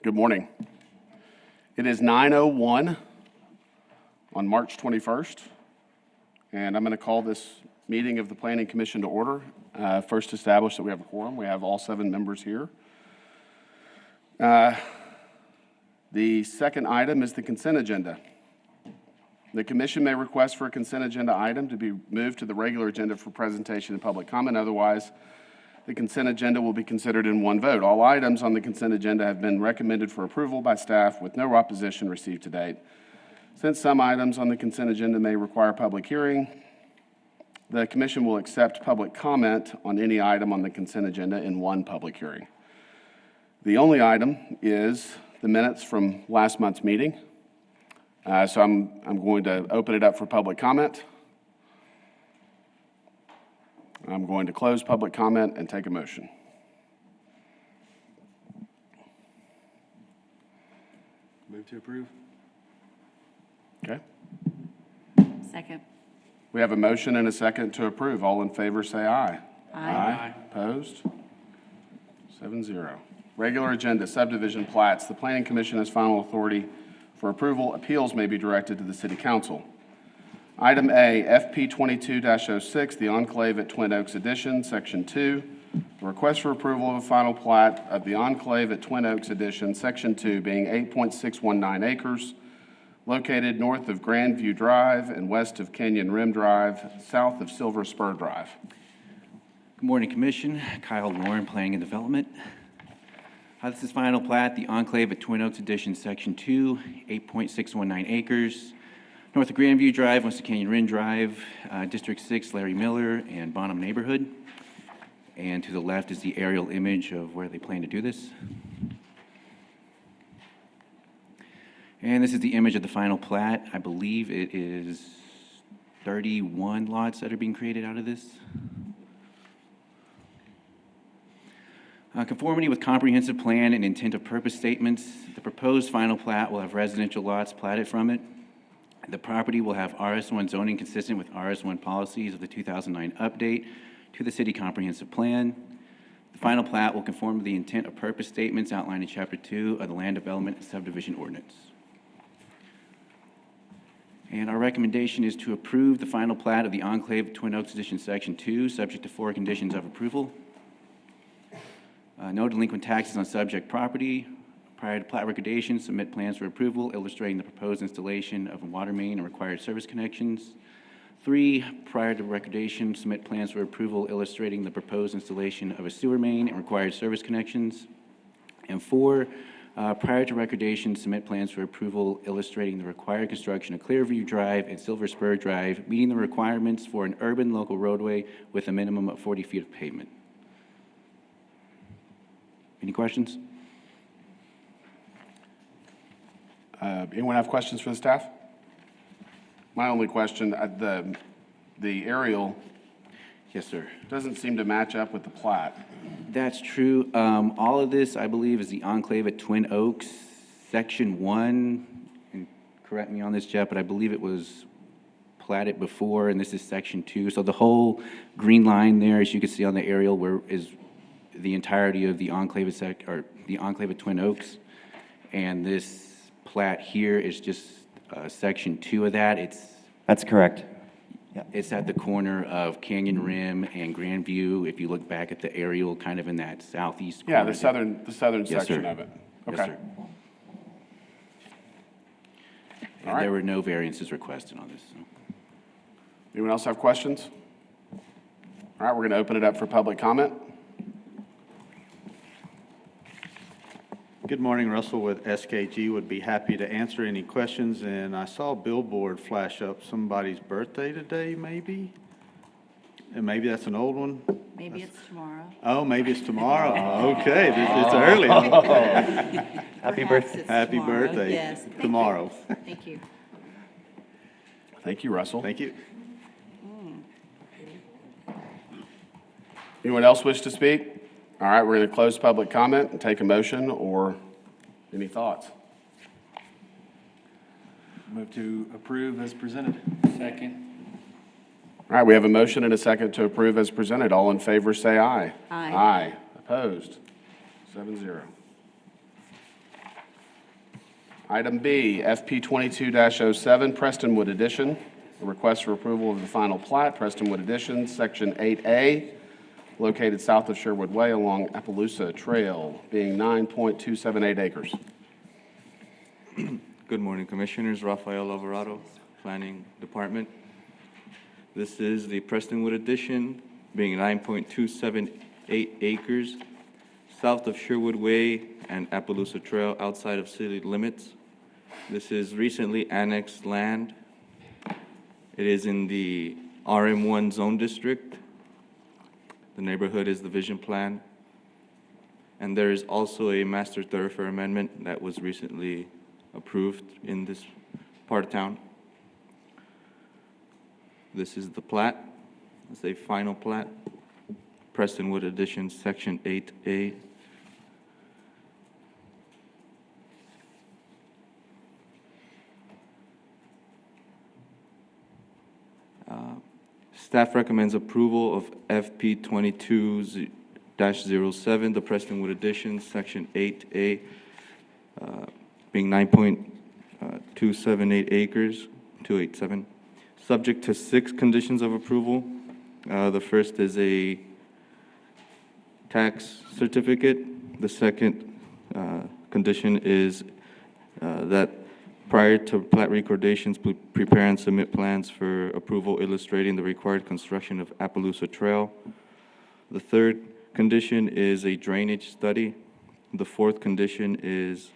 Good morning. It is 9:01 on March 21st, and I'm going to call this meeting of the Planning Commission to order. First, establish that we have a quorum. We have all 7 members here. The second item is the consent agenda. The commission may request for a consent agenda item to be moved to the regular agenda for presentation and public comment. Otherwise, the consent agenda will be considered in one vote. All items on the consent agenda have been recommended for approval by staff with no opposition received to date. Since some items on the consent agenda may require public hearing, the commission will accept public comment on any item on the consent agenda in one public hearing. The only item is the minutes from last month's meeting. So I'm going to open it up for public comment. I'm going to close public comment and take a motion. Move to approve. Okay. Second. We have a motion and a second to approve. All in favor say aye. Aye. Opposed? 7-0. Regular agenda, subdivision plats. The Planning Commission has final authority for approval. Appeals may be directed to the City Council. Item A, FP 22-06, the Enclave at Twin Oaks Addition, Section 2. The request for approval of a final plat of the Enclave at Twin Oaks Addition, Section 2, being 8.619 acres, located north of Grandview Drive and west of Canyon Rim Drive, south of Silver Spur Drive. Good morning, Commission. Kyle Lauren, Planning and Development. This is final plat, the Enclave at Twin Oaks Addition, Section 2, 8.619 acres, north of Grandview Drive, west of Canyon Rim Drive, District 6, Larry Miller, and Bonham neighborhood. And to the left is the aerial image of where they plan to do this. And this is the image of the final plat. I believe it is 31 lots that are being created out of this. Conformity with comprehensive plan and intent of purpose statements, the proposed final plat will have residential lots platted from it. The property will have Rs1 zoning consistent with Rs1 policies of the 2009 update to the city comprehensive plan. The final plat will conform to the intent of purpose statements outlined in Chapter 2 of the Land Development and Subdivision Ordinance. And our recommendation is to approve the final plat of the Enclave Twin Oaks Addition Section 2, subject to 4 conditions of approval. No delinquent taxes on subject property. Prior to plat recordation, submit plans for approval illustrating the proposed installation of a water main and required service connections. 3, prior to recordation, submit plans for approval illustrating the proposed installation of a sewer main and required service connections. And 4, prior to recordation, submit plans for approval illustrating the required construction of Clearview Drive and Silver Spur Drive, meeting the requirements for an urban local roadway with a minimum of 40 feet of pavement. Any questions? Anyone have questions for the staff? My only question, the aerial Yes, sir. doesn't seem to match up with the plat. That's true. All of this, I believe, is the Enclave at Twin Oaks, Section 1. And correct me on this, Jeff, but I believe it was platted before, and this is Section 2. So the whole green line there, as you can see on the aerial, is the entirety of the Enclave at Twin Oaks. And this plat here is just Section 2 of that. That's correct. It's at the corner of Canyon Rim and Grandview. If you look back at the aerial, kind of in that southeast corner. Yeah, the southern Yes, section sir. of it. Yes, Okay. sir. All And right. there were no variances requested on this. So. Anyone else have questions? All right, we're going to open it up for public comment. Good morning, Russell with SKG. Would be happy to answer any questions. And I saw a billboard flash up somebody's birthday today, maybe? And maybe that's an old one? Maybe it's tomorrow. Oh, maybe it's tomorrow. Okay, it's early. Happy Perhaps birthday. it's Happy tomorrow. birthday. Yes. Thank you. Tomorrow. Thank you. Thank you, Russell. Thank you. Anyone else wish to speak? All right, we're going to close public comment and take a motion or any thoughts. Move to approve as presented. Second. All right, we have a motion and a second to approve as presented. All in favor, say aye. Aye. Aye. Opposed? 7-0. Item B, FP 22-07, Prestonwood Addition. A request for approval of the final plat, Prestonwood Addition, Section 8A, located south of Sherwood Way along Appaloosa Trail, being 9.278 acres. Good morning, Commissioners. Rafael Alvarado, Planning Department. This is the Prestonwood Addition, being 9.278 acres, south of Sherwood Way and Appaloosa Trail, outside of city limits. This is recently annexed land. It is in the RM1 zone district. The neighborhood is the vision plan. And there is also a master thoroughfare amendment that was recently approved in this part of town. This is the plat. It's a final plat. Prestonwood Addition, Section 8A. Staff recommends approval of FP 22-07, the Prestonwood Addition, Section 8A, being 9.278 acres, 287, subject to 6 conditions of approval. The first is a tax certificate. The second condition is that prior to plat recordations, prepare and submit plans for approval illustrating the required construction of Appaloosa Trail. The third condition is a drainage study. The fourth condition is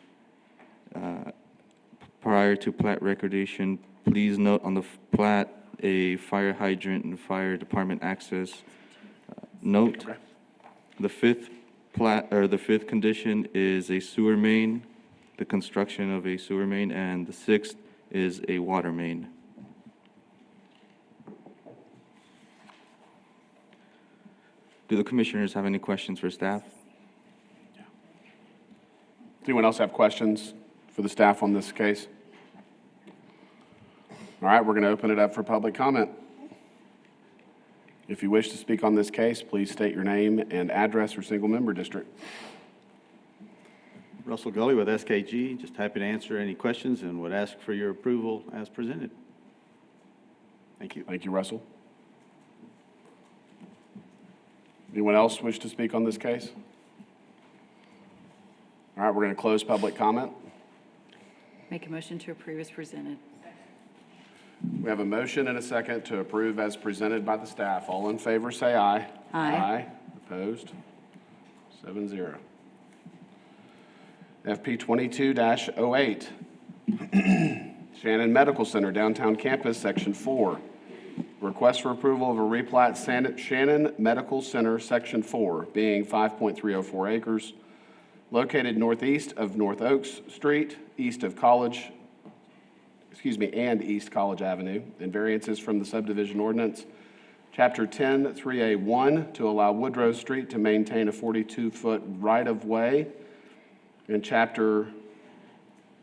prior to plat recordation, please note on the plat a fire hydrant and fire department access note. Okay. The fifth condition is a sewer main, the construction of a sewer main, and the sixth is a water main. Do the commissioners have any questions for staff? Does anyone else have questions for the staff on this case? All right, we're going to open it up for public comment. If you wish to speak on this case, please state your name and address or single member district. Russell Gully with SKG, just happy to answer any questions and would ask for your approval as presented. Thank you. Thank you, Russell. Anyone else wish to speak on this case? All right, we're going to close public comment. Make a motion to approve as presented. We have a motion and a second to approve as presented by the staff. All in favor, say aye. Aye. Aye. Opposed? 7-0. FP 22-08, Shannon Medical Center, Downtown Campus, Section 4. Request for approval of a replat Shannon Medical Center, Section 4, being 5.304 acres, located northeast of North Oaks Street, east of College, and East College Avenue, and variances from the subdivision ordinance, Chapter 10, 3A1, to allow Woodrow Street to maintain a 42-foot right-of-way, and Chapter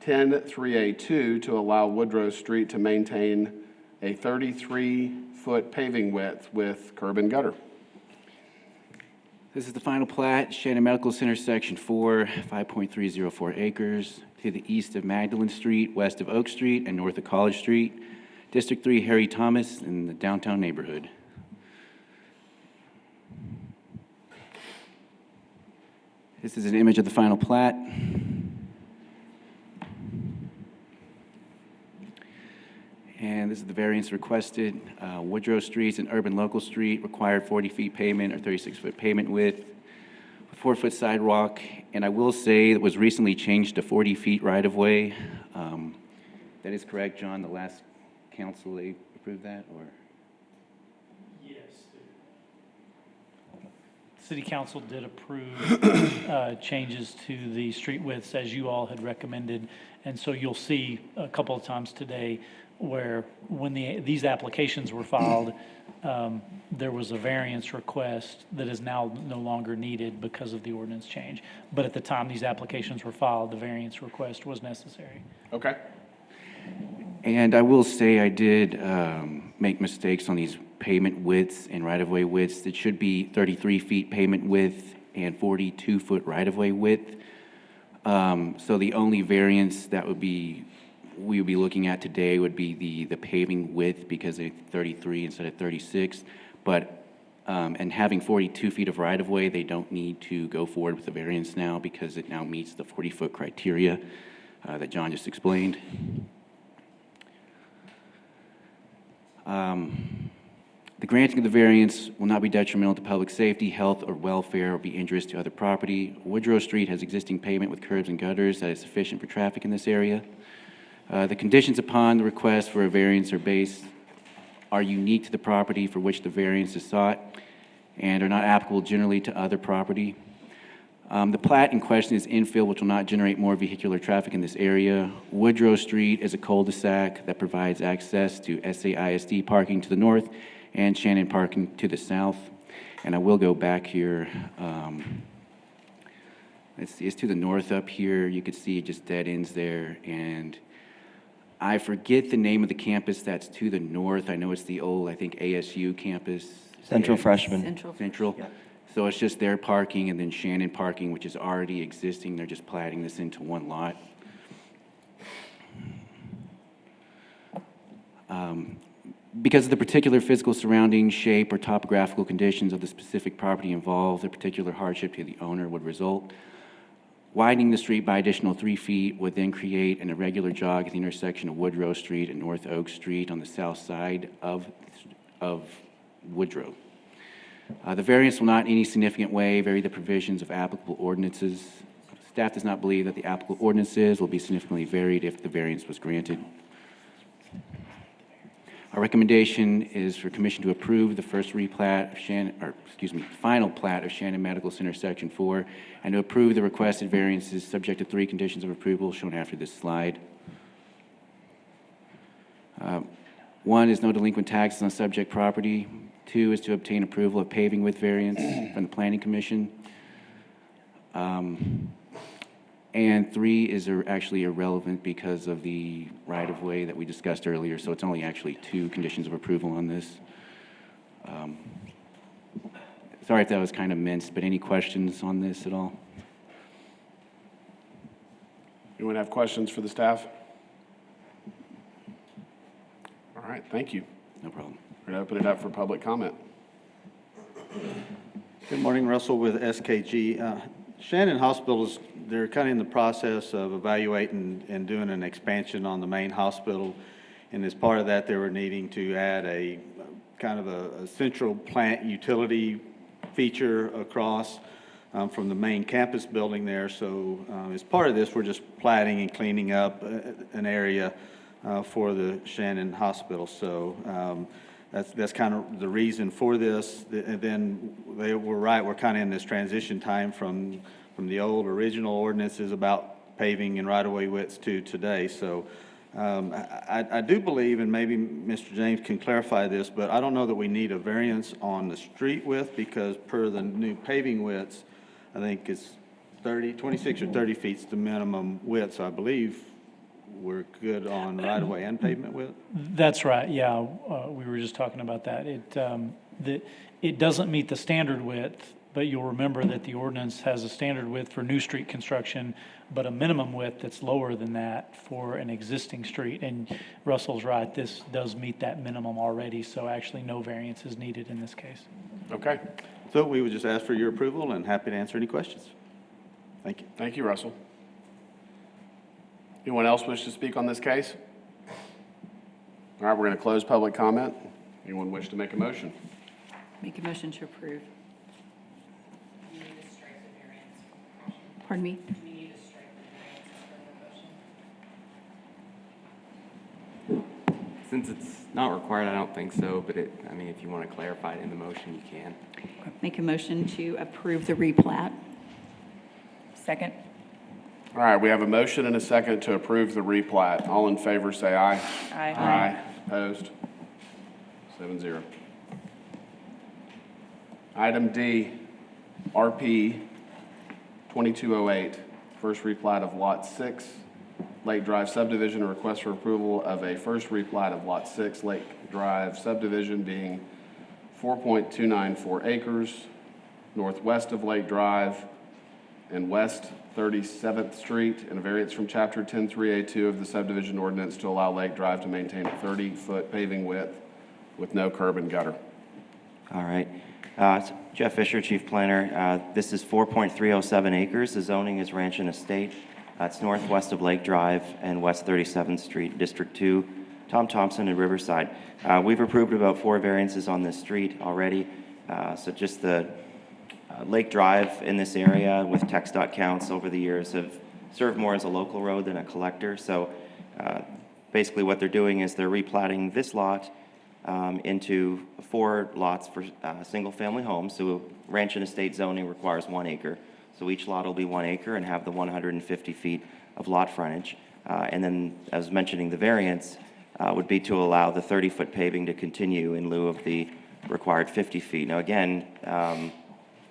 10, 3A2, to allow Woodrow Street to maintain a 33-foot paving width with curb and gutter. This is the final plat, Shannon Medical Center, Section 4, 5.304 acres, to the east of Magdalen Street, west of Oak Street, and north of College Street, District 3, Harry Thomas, in the downtown neighborhood. This is an image of the final plat. And this is the variance requested. Woodrow Street's an urban local street, required 40 feet pavement or 36-foot pavement width, 4-foot sidewalk. And I will say it was recently changed to 40 feet right-of-way. That is correct, John, the last council, they approved that, or? Yes. City Council did approve changes to the street widths as you all had recommended. And so you'll see a couple of times today where when these applications were filed, there was a variance request that is now no longer needed because of the ordinance change. But at the time these applications were filed, the variance request was necessary. Okay. And I will say I did make mistakes on these pavement widths and right-of-way widths. It should be 33 feet pavement width and 42-foot right-of-way width. So the only variance that we would be looking at today would be the paving width, because it's 33 instead of 36. But, and having 42 feet of right-of-way, they don't need to go forward with the variance now, because it now meets the 40-foot criteria that John just explained. The granting of the variance will not be detrimental to public safety, health, or welfare, or be injurious to other property. Woodrow Street has existing pavement with curbs and gutters that is sufficient for traffic in this area. The conditions upon the request for a variance are unique to the property for which the variance is sought and are not applicable generally to other property. The plat in question is infill, which will not generate more vehicular traffic in this area. Woodrow Street is a cul-de-sac that provides access to SAISD parking to the north and Shannon parking to the south. And I will go back here. It's to the north up here. You can see it just dead ends there. And I forget the name of the campus that's to the north. I know it's the old, I think, ASU campus. Central Freshman. Central. So it's just their parking and then Shannon parking, which is already existing. They're just platting this into one lot. Because of the particular physical surrounding, shape, or topographical conditions of the specific property involved, a particular hardship to the owner would result. Widening the street by additional 3 feet would then create an irregular jog at the intersection of Woodrow Street and North Oak Street on the south side of Woodrow. The variance will not in any significant way vary the provisions of applicable ordinances. Staff does not believe that the applicable ordinances will be significantly varied if the variance was granted. Our recommendation is for commission to approve the first replat of final plat of Shannon Medical Center Section 4, and to approve the requested variances subject to 3 conditions of approval shown after this slide. 1 is no delinquent taxes on subject property. 2 is to obtain approval of paving width variance from the Planning Commission. And 3 is actually irrelevant because of the right-of-way that we discussed earlier, so it's only actually 2 conditions of approval on this. Sorry if that was kind of minced, but any questions on this at all? Anyone have questions for the staff? All right, thank you. No problem. We're going to open it up for public comment. Good morning, Russell with SKG. Shannon Hospitals, they're kind of in the process of evaluating and doing an expansion on the main hospital. And as part of that, they were needing to add a kind of a central plant utility feature across from the main campus building there. So as part of this, we're just platting and cleaning up an area for the Shannon Hospital. So that's kind of the reason for this. And then they were right, we're kind of in this transition time from the old original ordinances about paving and right-of-way widths to today. So I do believe, and maybe Mr. James can clarify this, but I don't know that we need a variance on the street width, because per the new paving widths, I think it's 26 or 30 feet is the minimum width. So I believe we're good on right-of-way and pavement width? That's right, yeah. We were just talking about that. It doesn't meet the standard width, but you'll remember that the ordinance has a standard width for new street construction, but a minimum width that's lower than that for an existing street. And Russell's right, this does meet that minimum already, so actually no variance is needed in this case. Okay. So we would just ask for your approval and happy to answer any questions. Thank you. Thank you, Russell. Anyone else wish to speak on this case? All right, we're going to close public comment. Anyone wish to make a motion? Make a motion to approve. Pardon me? Since it's not required, I don't think so, but I mean, if you want to clarify it in the motion, you can. Make a motion to approve the replat. Second. All right, we have a motion and a second to approve the replat. All in favor, say aye. Aye. Aye. Opposed? 7-0. Item D, RP 2208, first replat of Lot 6, Lake Drive subdivision, a request for approval of a first replat of Lot 6, Lake Drive subdivision being 4.294 acres northwest of Lake Drive and west 37th Street, and a variance from Chapter 103A2 of the subdivision ordinance to allow Lake Drive to maintain a 30-foot paving width with no curb and gutter. All right. Jeff Fisher, Chief Planner. This is 4.307 acres. The zoning is Ranch and Estate. It's northwest of Lake Drive and West 37th Street, District 2, Tom Thompson and Riverside. We've approved about 4 variances on this street already. So just the Lake Drive in this area with text dot counts over the years have served more as a local road than a collector. So basically what they're doing is they're replatting this lot into 4 lots for single-family homes. So Ranch and Estate zoning requires 1 acre. So each lot will be 1 acre and have the 150 feet of lot frontage. And then, as mentioning, the variance would be to allow the 30-foot paving to continue in lieu of the required 50 feet. Now, again,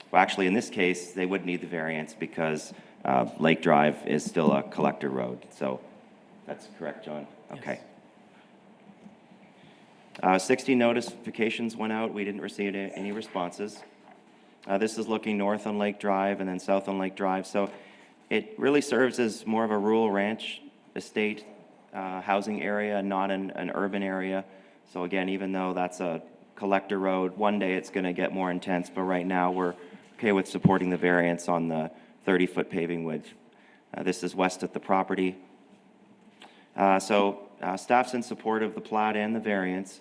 well, actually, in this case, they would need the variance because Lake Drive is still a collector road. So that's correct, John? Okay. 60 notifications went out. We didn't receive any responses. This is looking north on Lake Drive and then south on Lake Drive. So it really serves as more of a rural ranch estate housing area, not an urban area. So again, even though that's a collector road, one day it's going to get more intense, but right now we're okay with supporting the variance on the 30-foot paving width. This is west at the property. Staff's in support of the plat and the variance.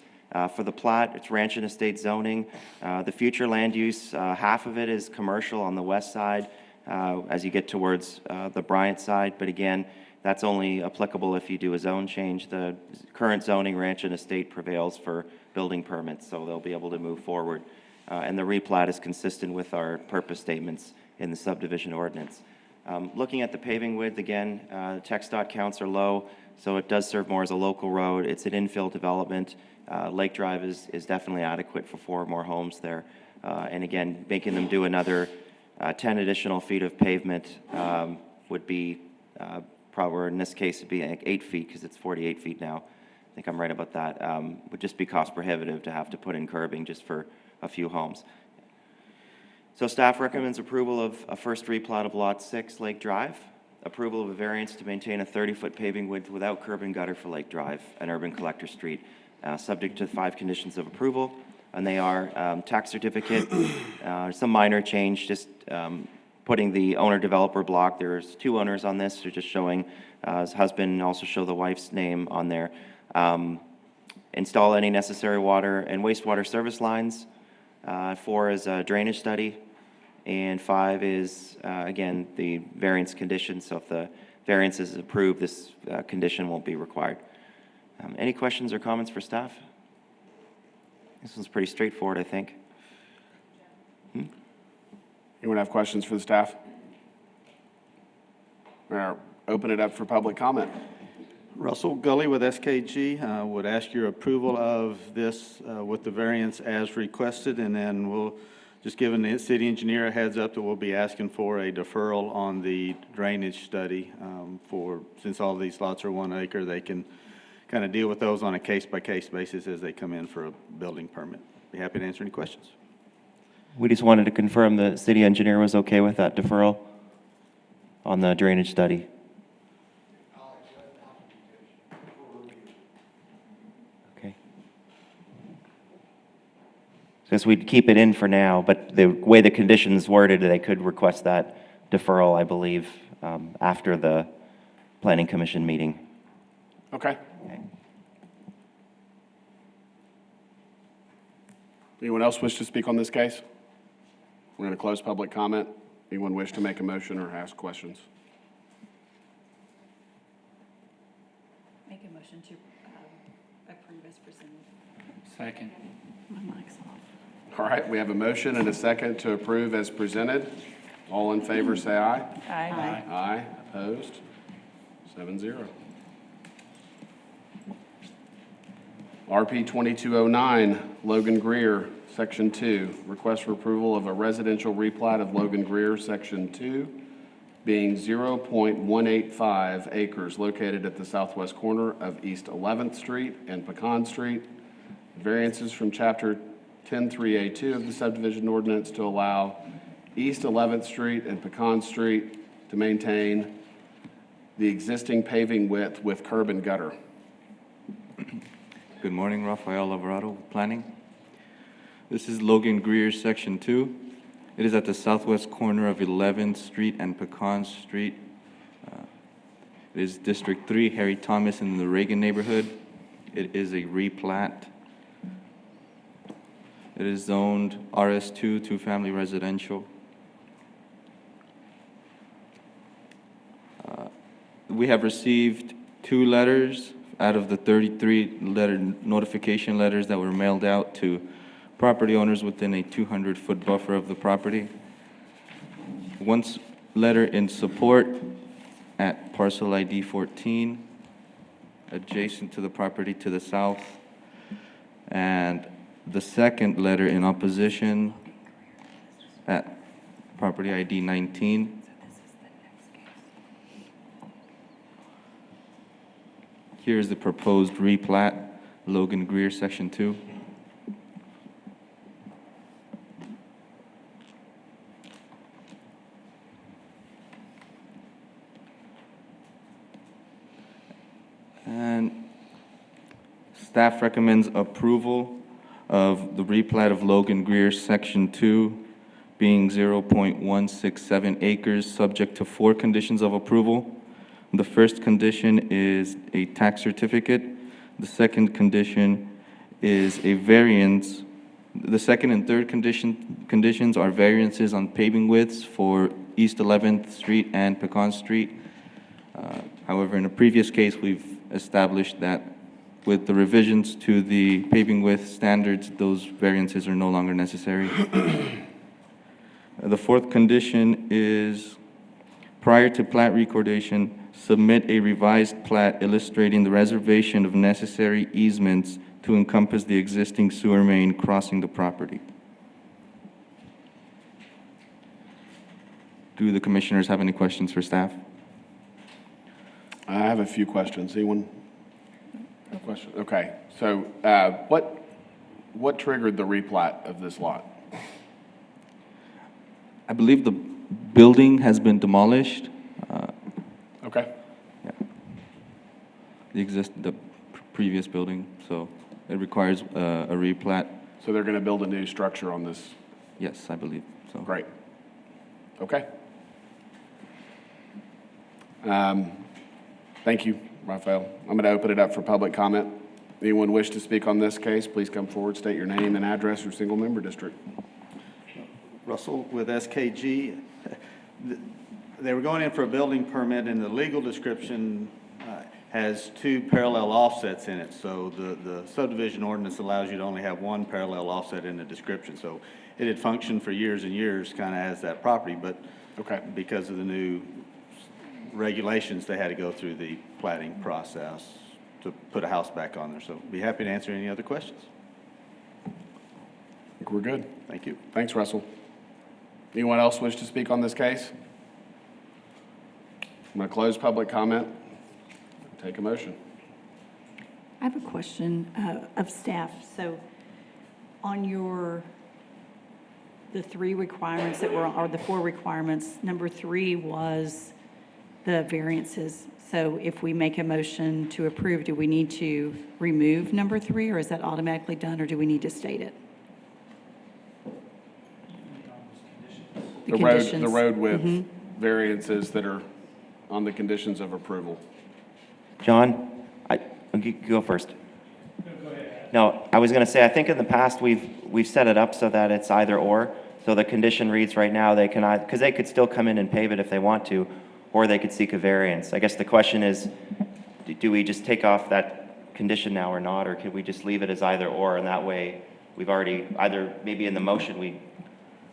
For the plat, it's Ranch and Estate zoning. The future land use, half of it is commercial on the west side as you get towards the Bryant side, but again, that's only applicable if you do a zone change. The current zoning, Ranch and Estate, prevails for building permits, so they'll be able to move forward. And the replat is consistent with our purpose statements in the subdivision ordinance. Looking at the paving width, again, text dot counts are low, so it does serve more as a local road. It's an infill development. Lake Drive is definitely adequate for 4 more homes there. And again, making them do another 10 additional feet of pavement would be probably, in this case, it'd be like 8 feet because it's 48 feet now. I think I'm right about that. Would just be cost prohibitive to have to put in curbing just for a few homes. So staff recommends approval of a first replat of Lot 6, Lake Drive, approval of a variance to maintain a 30-foot paving width without curb and gutter for Lake Drive, an urban collector street, subject to 5 conditions of approval, and they are tax certificate, some minor change, just putting the owner-developer block. There's 2 owners on this. They're just showing his husband, and also show the wife's name on there. Install any necessary water and wastewater service lines. 4 is a drainage study, and 5 is, again, the variance condition. So if the variance is approved, this condition won't be required. Any questions or comments for staff? This one's pretty straightforward, I think. Anyone have questions for the staff? Or open it up for public comment. Russell Gully with SKG would ask your approval of this with the variance as requested, and then we'll just give the city engineer a heads up that we'll be asking for a deferral on the drainage study since all these lots are 1 acre, they can kind of deal with those on a case-by-case basis as they come in for a building permit. Be happy to answer any questions. We just wanted to confirm the city engineer was okay with that deferral on the drainage study. Okay. So yes, we'd keep it in for now, but the way the conditions worded, they could request that deferral, I believe, after the Planning Commission meeting. Okay. Anyone else wish to speak on this case? We're going to close public comment. Anyone wish to make a motion or ask questions? Make a motion to approve as presented. Second. My mic's off. All right, we have a motion and a second to approve as presented. All in favor, say aye. Aye. Aye. Opposed? 7-0. RP 2209, Logan Greer, Section 2. Request for approval of a residential replat of Logan Greer, Section 2, being 0.185 acres located at the southwest corner of East 11th Street and Pecan Street. Variances from Chapter 103A2 of the subdivision ordinance to allow East 11th Street and Pecan Street to maintain the existing paving width with curb and gutter. Good morning, Rafael Alvarado, Planning. This is Logan Greer, Section 2. It is at the southwest corner of 11th Street and Pecan Street. It is District 3, Harry Thomas in the Reagan neighborhood. It is a replat. It is zoned RS2, two-family residential. We have received 2 letters out of the 33 notification letters that were mailed out to property owners within a 200-foot buffer of the property. One letter in support at parcel ID 14, adjacent to the property to the south, and the second letter in opposition at property ID 19. Here is the proposed replat, Logan Greer, Section 2. And staff recommends approval of the replat of Logan Greer, Section 2, being 0.167 acres, subject to 4 conditions of approval. The first condition is a tax certificate. The second condition is a variance. The second and third conditions are variances on paving widths for East 11th Street and Pecan Street. However, in a previous case, we've established that with the revisions to the paving width standards, those variances are no longer necessary. The fourth condition is, prior to plat recordation, submit a revised plat illustrating the reservation of necessary easements to encompass the existing sewer main crossing the property. Do the commissioners have any questions for staff? I have a few questions. Anyone? No question? Okay, so what triggered the replat of this lot? I believe the building has been demolished. Okay, The previous building, so it requires a replat. so they're going to build a new structure on this. Yes, I believe so. Great. Okay. Thank you, Rafael. I'm going to open it up for public comment. Anyone wish to speak on this case, please come forward, state your name and address for single member district. Russell with SKG. They were going in for a building permit, and the legal description has 2 parallel offsets in it. So the subdivision ordinance allows you to only have 1 parallel offset in the description. So it had functioned for years and years kind of as that property, but Okay. because of the new regulations, they had to go through the platting process to put a house back on there. So be happy to answer any other questions. I think we're good. Thank you. Thanks, Russell. Anyone else wish to speak on this case? I'm going to close public comment. Take a motion. I have a question of staff. So on the 3 requirements that were, or the 4 requirements, number 3 was the variances. So if we make a motion to approve, do we need to remove number 3, or is that automatically done, or do we need to state it? The conditions. The road width variances that are on the conditions of approval. John, you go first. No, I was going to say, I think in the past, we've set it up so that it's either or. So the condition reads right now, they can, because they could still come in and pave it if they want to, or they could seek a variance. I guess the question is, do we just take off that condition now or not, or could we just leave it as either or, and that way we've already, either maybe in the motion we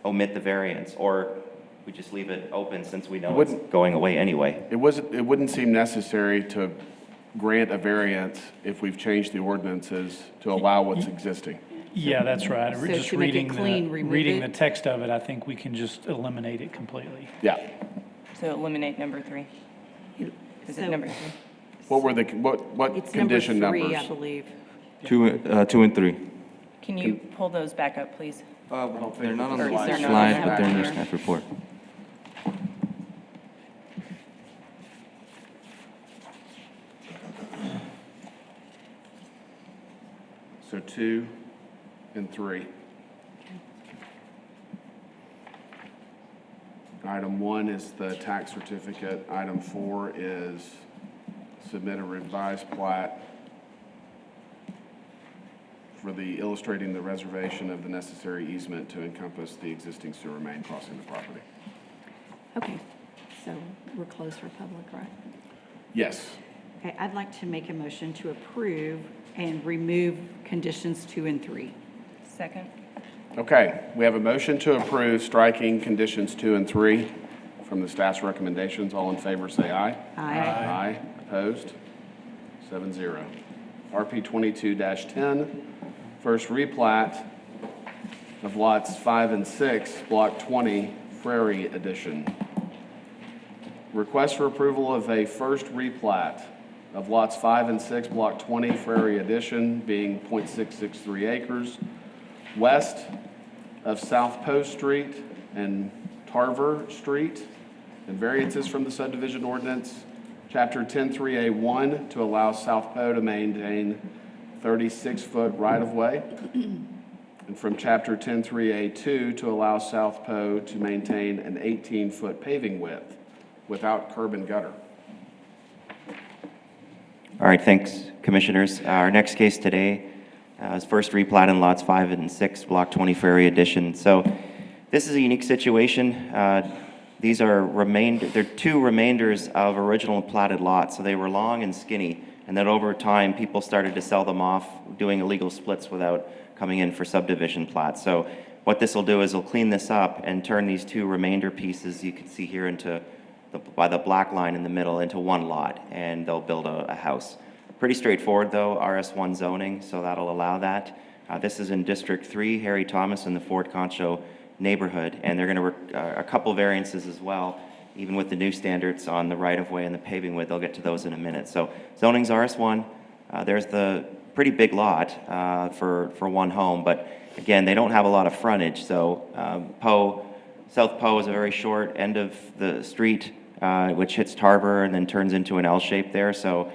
omit the variance, or we just leave it open since we know it's going away anyway. It wouldn't seem necessary to grant a variance if we've changed the ordinances to allow what's existing. Yeah, that's right. So Just to make it reading clean, remove reading it? the text of it, I think we can just eliminate it completely. Yeah. So eliminate number 3. Is it number 3? What were what It's number condition 3, numbers? I believe. 2 and 3. Can you pull those back up, please? They're not on Or the is there not slide, on but they're in your there? staff report. So 2 and 3. Item 1 is the tax certificate. Item 4 is submit a revised plat for the illustrating the reservation of the necessary easement to encompass the existing sewer main crossing the property. Okay, so we're closed for public, right? Yes. Okay, I'd like to make a motion to approve and remove conditions 2 and 3. Second. Okay, we have a motion to approve striking conditions 2 and 3 from the staff's recommendations. All in favor, say aye. Aye. Aye. Opposed? 7-0. RP 22-10, first replat of lots 5 and 6, Block 20, Prairie Edition. Request for approval of a first replat of lots 5 and 6, Block 20, Prairie Edition, being .663 acres, west of South Post Street and Tarver Street, and variances from the subdivision ordinance, Chapter 103A1, to allow South Poe to maintain 36-foot right-of-way, and from Chapter 103A2 to allow South Poe to maintain an 18-foot paving width without curb and gutter. All right, thanks, Commissioners. Our next case today is first replat in lots 5 and 6, Block 20 Prairie Edition. So this is a unique situation. These are they're two remainders of original platted lots. So they were long and skinny, and then over time, people started to sell them off, doing illegal splits without coming in for subdivision plats. So what this will do is it'll clean this up and turn these two remainder pieces you can see here into by the black line in the middle into one lot, and they'll build a house. Pretty straightforward though, Rs1 zoning, so that'll allow that. This is in District 3, Harry Thomas in the Fort Concho neighborhood, and they're going to a couple variances as well, even with the new standards on the right-of-way and the paving width. They'll get to those in a minute. So zoning's Rs1. There's the pretty big lot for one home, but again, they don't have a lot of frontage. So South Poe is a very short end of the street, which hits Tarver and then turns into an L shape there. So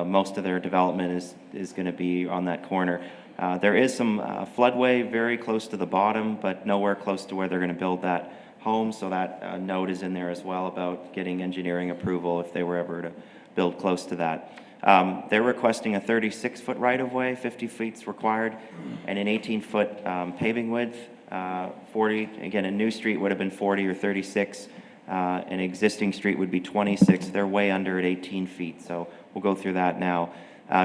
most of their development is going to be on that corner. There is some floodway very close to the bottom, but nowhere close to where they're going to build that home. So that note is in there as well about getting engineering approval if they were ever to build close to that. They're requesting a 36-foot right-of-way, 50 feet's required, and an 18-foot paving width. 40, again, a new street would have been 40 or 36. An existing street would be 26. They're way under at 18 feet, so we'll go through that now.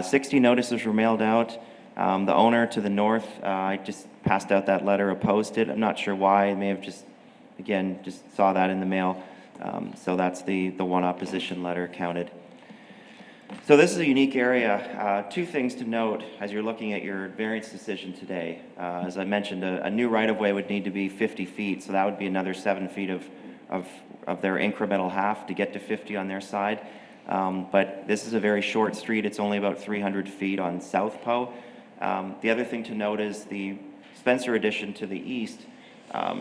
60 notices were mailed out. The owner to the north, I just passed out that letter, opposed it. I'm not sure why. I may have just saw that in the mail. So that's the one opposition letter counted. So this is a unique area. Two things to note as you're looking at your variance decision today. As I mentioned, a new right-of-way would need to be 50 feet, so that would be another 7 feet of their incremental half to get to 50 on their side. But this is a very short street. It's only about 300 feet on South Poe. The other thing to note is the Spencer addition to the east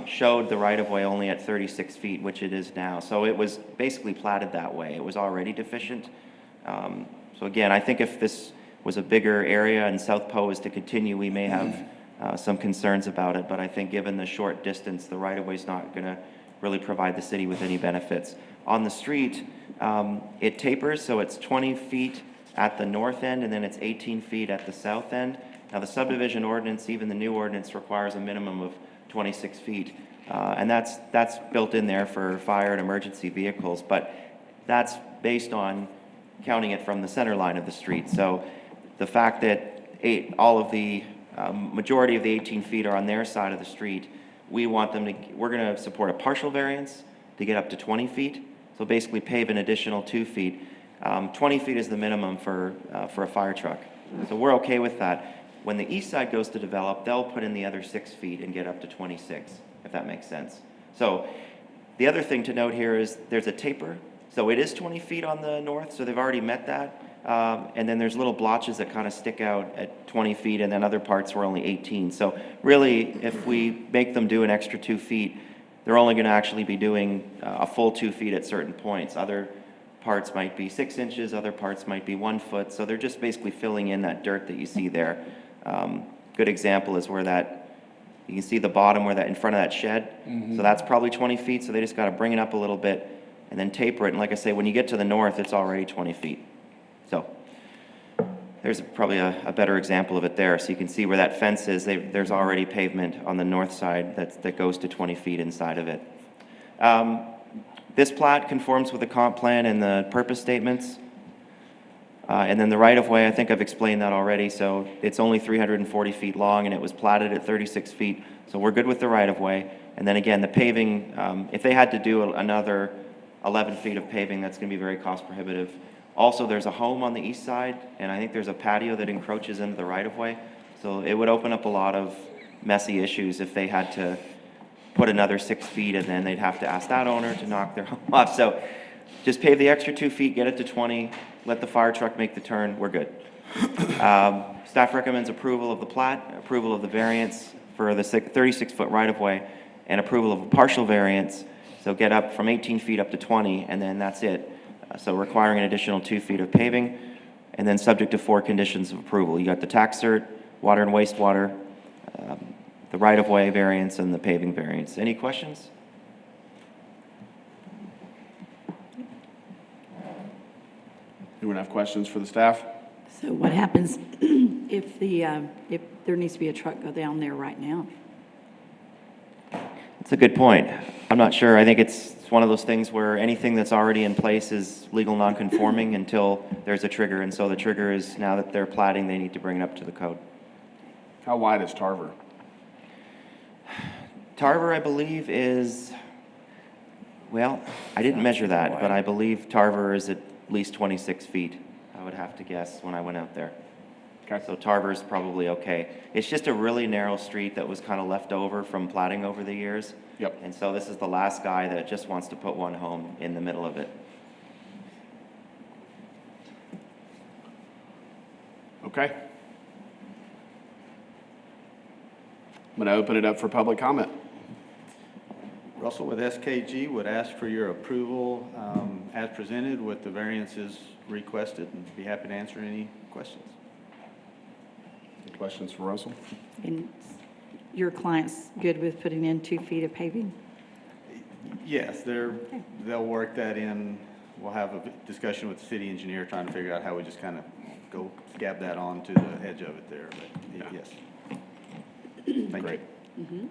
showed the right-of-way only at 36 feet, which it is now. So it was basically platted that way. It was already deficient. So again, I think if this was a bigger area and South Poe is to continue, we may have some concerns about it. But I think given the short distance, the right-of-way is not going to really provide the city with any benefits. On the street, it tapers, so it's 20 feet at the north end, and then it's 18 feet at the south end. Now, the subdivision ordinance, even the new ordinance, requires a minimum of 26 feet, and that's built in there for fire and emergency vehicles, but that's based on counting it from the center line of the street. So the fact that all of the majority of the 18 feet are on their side of the street, we're going to support a partial variance to get up to 20 feet. So basically pave an additional 2 feet. 20 feet is the minimum for a fire truck. So we're okay with that. When the east side goes to develop, they'll put in the other 6 feet and get up to 26, if that makes sense. So the other thing to note here is there's a taper. So it is 20 feet on the north, so they've already met that. And then there's little blotches that kind of stick out at 20 feet, and then other parts were only 18. So really, if we make them do an extra 2 feet, they're only going to actually be doing a full 2 feet at certain points. Other parts might be 6 inches, other parts might be 1 foot. So they're just basically filling in that dirt that you see there. good example is where that, you can see the bottom where that, in front of that shed. So that's probably 20 feet, so they just got to bring it up a little bit and then taper it. And like I say, when you get to the north, it's already 20 feet. So there's probably a better example of it there. So you can see where that fence is. There's already pavement on the north side that goes to 20 feet inside of it. This plat conforms with the comp plan and the purpose statements. And then the right-of-way, I think I've explained that already. So it's only 340 feet long, and it was platted at 36 feet. So we're good with the right-of-way. And then again, the paving, if they had to do another 11 feet of paving, that's going to be very cost prohibitive. Also, there's a home on the east side, and I think there's a patio that encroaches into the right-of-way. So it would open up a lot of messy issues if they had to put another 6 feet, and then they'd have to ask that owner to knock their home off. So just pave the extra 2 feet, get it to 20, let the fire truck make the turn, we're good. Staff recommends approval of the plat, approval of the variance for the 36-foot right-of-way, and approval of a partial variance. So get up from 18 feet up to 20, and then that's it. So requiring an additional 2 feet of paving, and then subject to 4 conditions of approval. You got the tax cert, water and wastewater, the right-of-way variance, and the paving variance. Any questions? Anyone have questions for the staff? So what happens if there needs to be a truck go down there right now? That's a good point. I'm not sure. I think it's one of those things where anything that's already in place is legal non-conforming until there's a trigger. And so the trigger is now that they're platting, they need to bring it up to the code. How wide is Tarver? Tarver, I believe, is, well, I didn't measure that, but I believe Tarver is at least 26 feet, I would have to guess, when I went out there. Okay. So Tarver's probably okay. It's just a really narrow street that was kind of left over from platting over the years. Yep. And so this is the last guy that just wants to put one home in the middle of it. Okay. I'm going to open it up for public comment. Russell with SKG would ask for your approval as presented with the variances requested, and be happy to answer any questions. Any questions for Russell? And your client's good with putting in 2 feet of paving? Yes, they'll work that in. We'll have a discussion with the city engineer trying to figure out how we just kind of go scab that on to the edge of it there, but yes. Thank Great. you.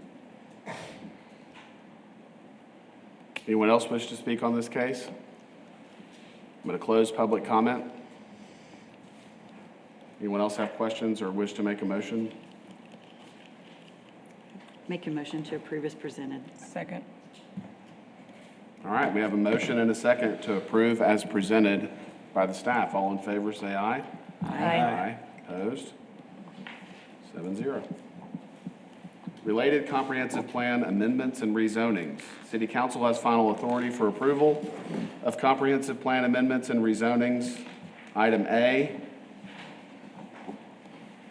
Anyone else wish to speak on this case? I'm going to close public comment. Anyone else have questions or wish to make a motion? Make a motion to approve as presented. Second. All right, we have a motion and a second to approve as presented by the staff. All in favor, say aye. Aye. Opposed? 7-0. Related comprehensive plan amendments and rezonings. City Council has final authority for approval of comprehensive plan amendments and rezonings. Item A,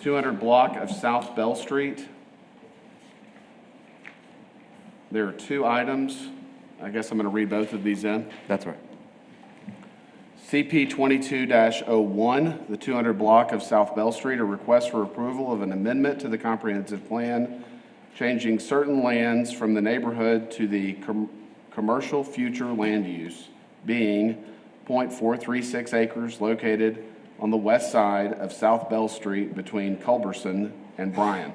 200 block of South Bell Street. There are 2 items. I guess I'm going to read both of these in. That's right. CP 22-01, the 200 block of South Bell Street, a request for approval of an amendment to the comprehensive plan, changing certain lands from the neighborhood to the commercial future land use, being .436 acres located on the west side of South Bell Street between Culberson and Bryan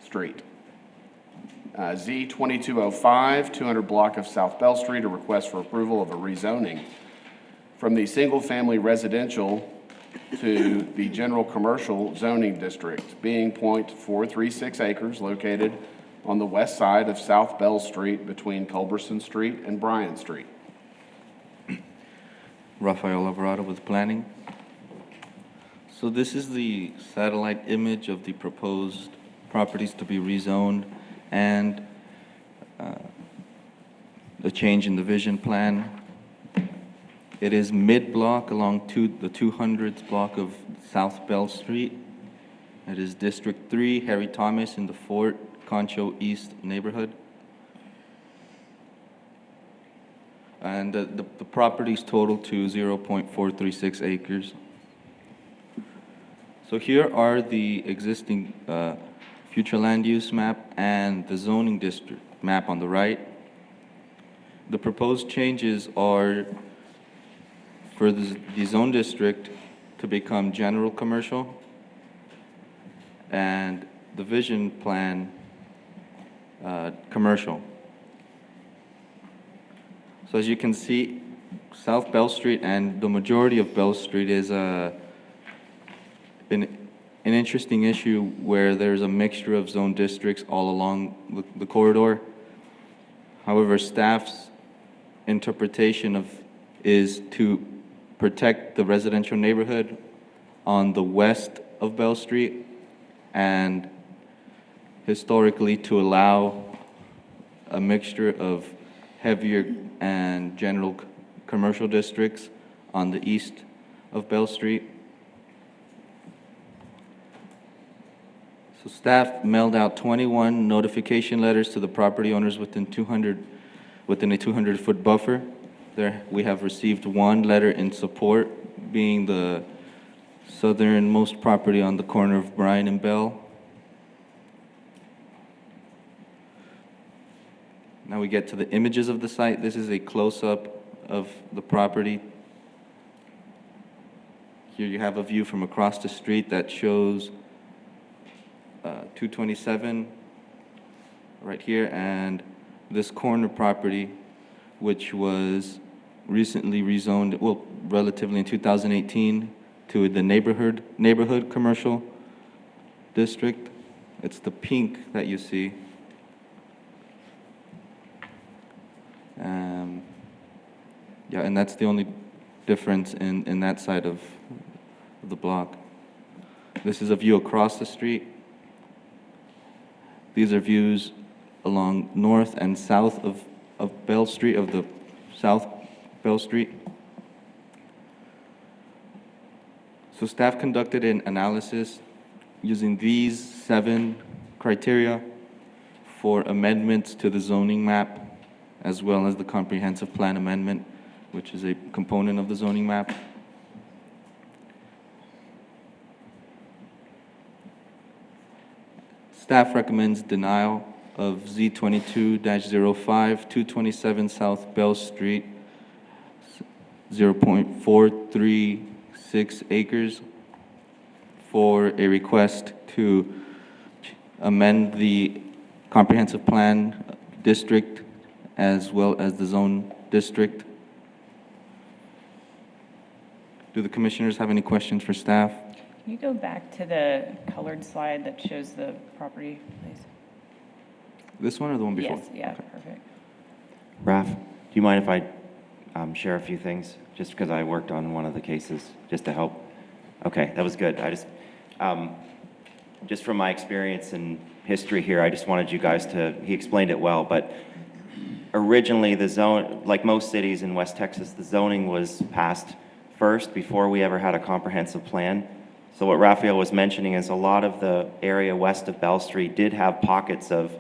Street. Z 2205, 200 block of South Bell Street, a request for approval of a rezoning from the single-family residential to the general commercial zoning district, being .436 acres located on the west side of South Bell Street between Culberson Street and Bryan Street. Rafael Alvarado with planning. So this is the satellite image of the proposed properties to be rezoned and the change in the vision plan. It is mid-block along the 200th block of South Bell Street. It is District 3, Harry Thomas in the Fort Concho East neighborhood. And the properties total to 0.436 acres. So here are the existing future land use map and the zoning district map on the right. The proposed changes are for the zone district to become general commercial, and the vision plan commercial. So as you can see, South Bell Street and the majority of Bell Street is an interesting issue where there's a mixture of zone districts all along the corridor. However, staff's interpretation is to protect the residential neighborhood on the west of Bell Street, and historically to allow a mixture of heavier and general commercial districts on the east of Bell Street. So staff mailed out 21 notification letters to the property owners within a 200-foot buffer. There, we have received one letter in support, being the southernmost property on the corner of Bryan and Bell. Now we get to the images of the site. This is a close-up of the property. Here you have a view from across the street that shows 227 right here, and this corner property, which was recently rezoned, well, relatively in 2018, to the neighborhood commercial district. It's the pink that you see. Yeah, and that's the only difference in that side of the block. This is a view across the street. These are views along north and south of Bell Street, of the South Bell Street. So staff conducted an analysis using these 7 criteria for amendments to the zoning map, as well as the comprehensive plan amendment, which is a component of the zoning map. Staff recommends denial of Z22-05, 227 South Bell Street, 0.436 acres, for a request to amend the comprehensive plan district as well as the zone district. Do the commissioners have any questions for staff? Can you go back to the colored slide that shows the property, please? This one or the one before? Yes, yeah, perfect. Raf, do you mind if I share a few things, just because I worked on one of the cases, just to help? Okay, that was good. I just from my experience and history here, I just wanted you guys to, he explained it well, but originally the zone, like most cities in West Texas, the zoning was passed first before we ever had a comprehensive plan. So what Raphael was mentioning is a lot of the area west of Bell Street did have pockets of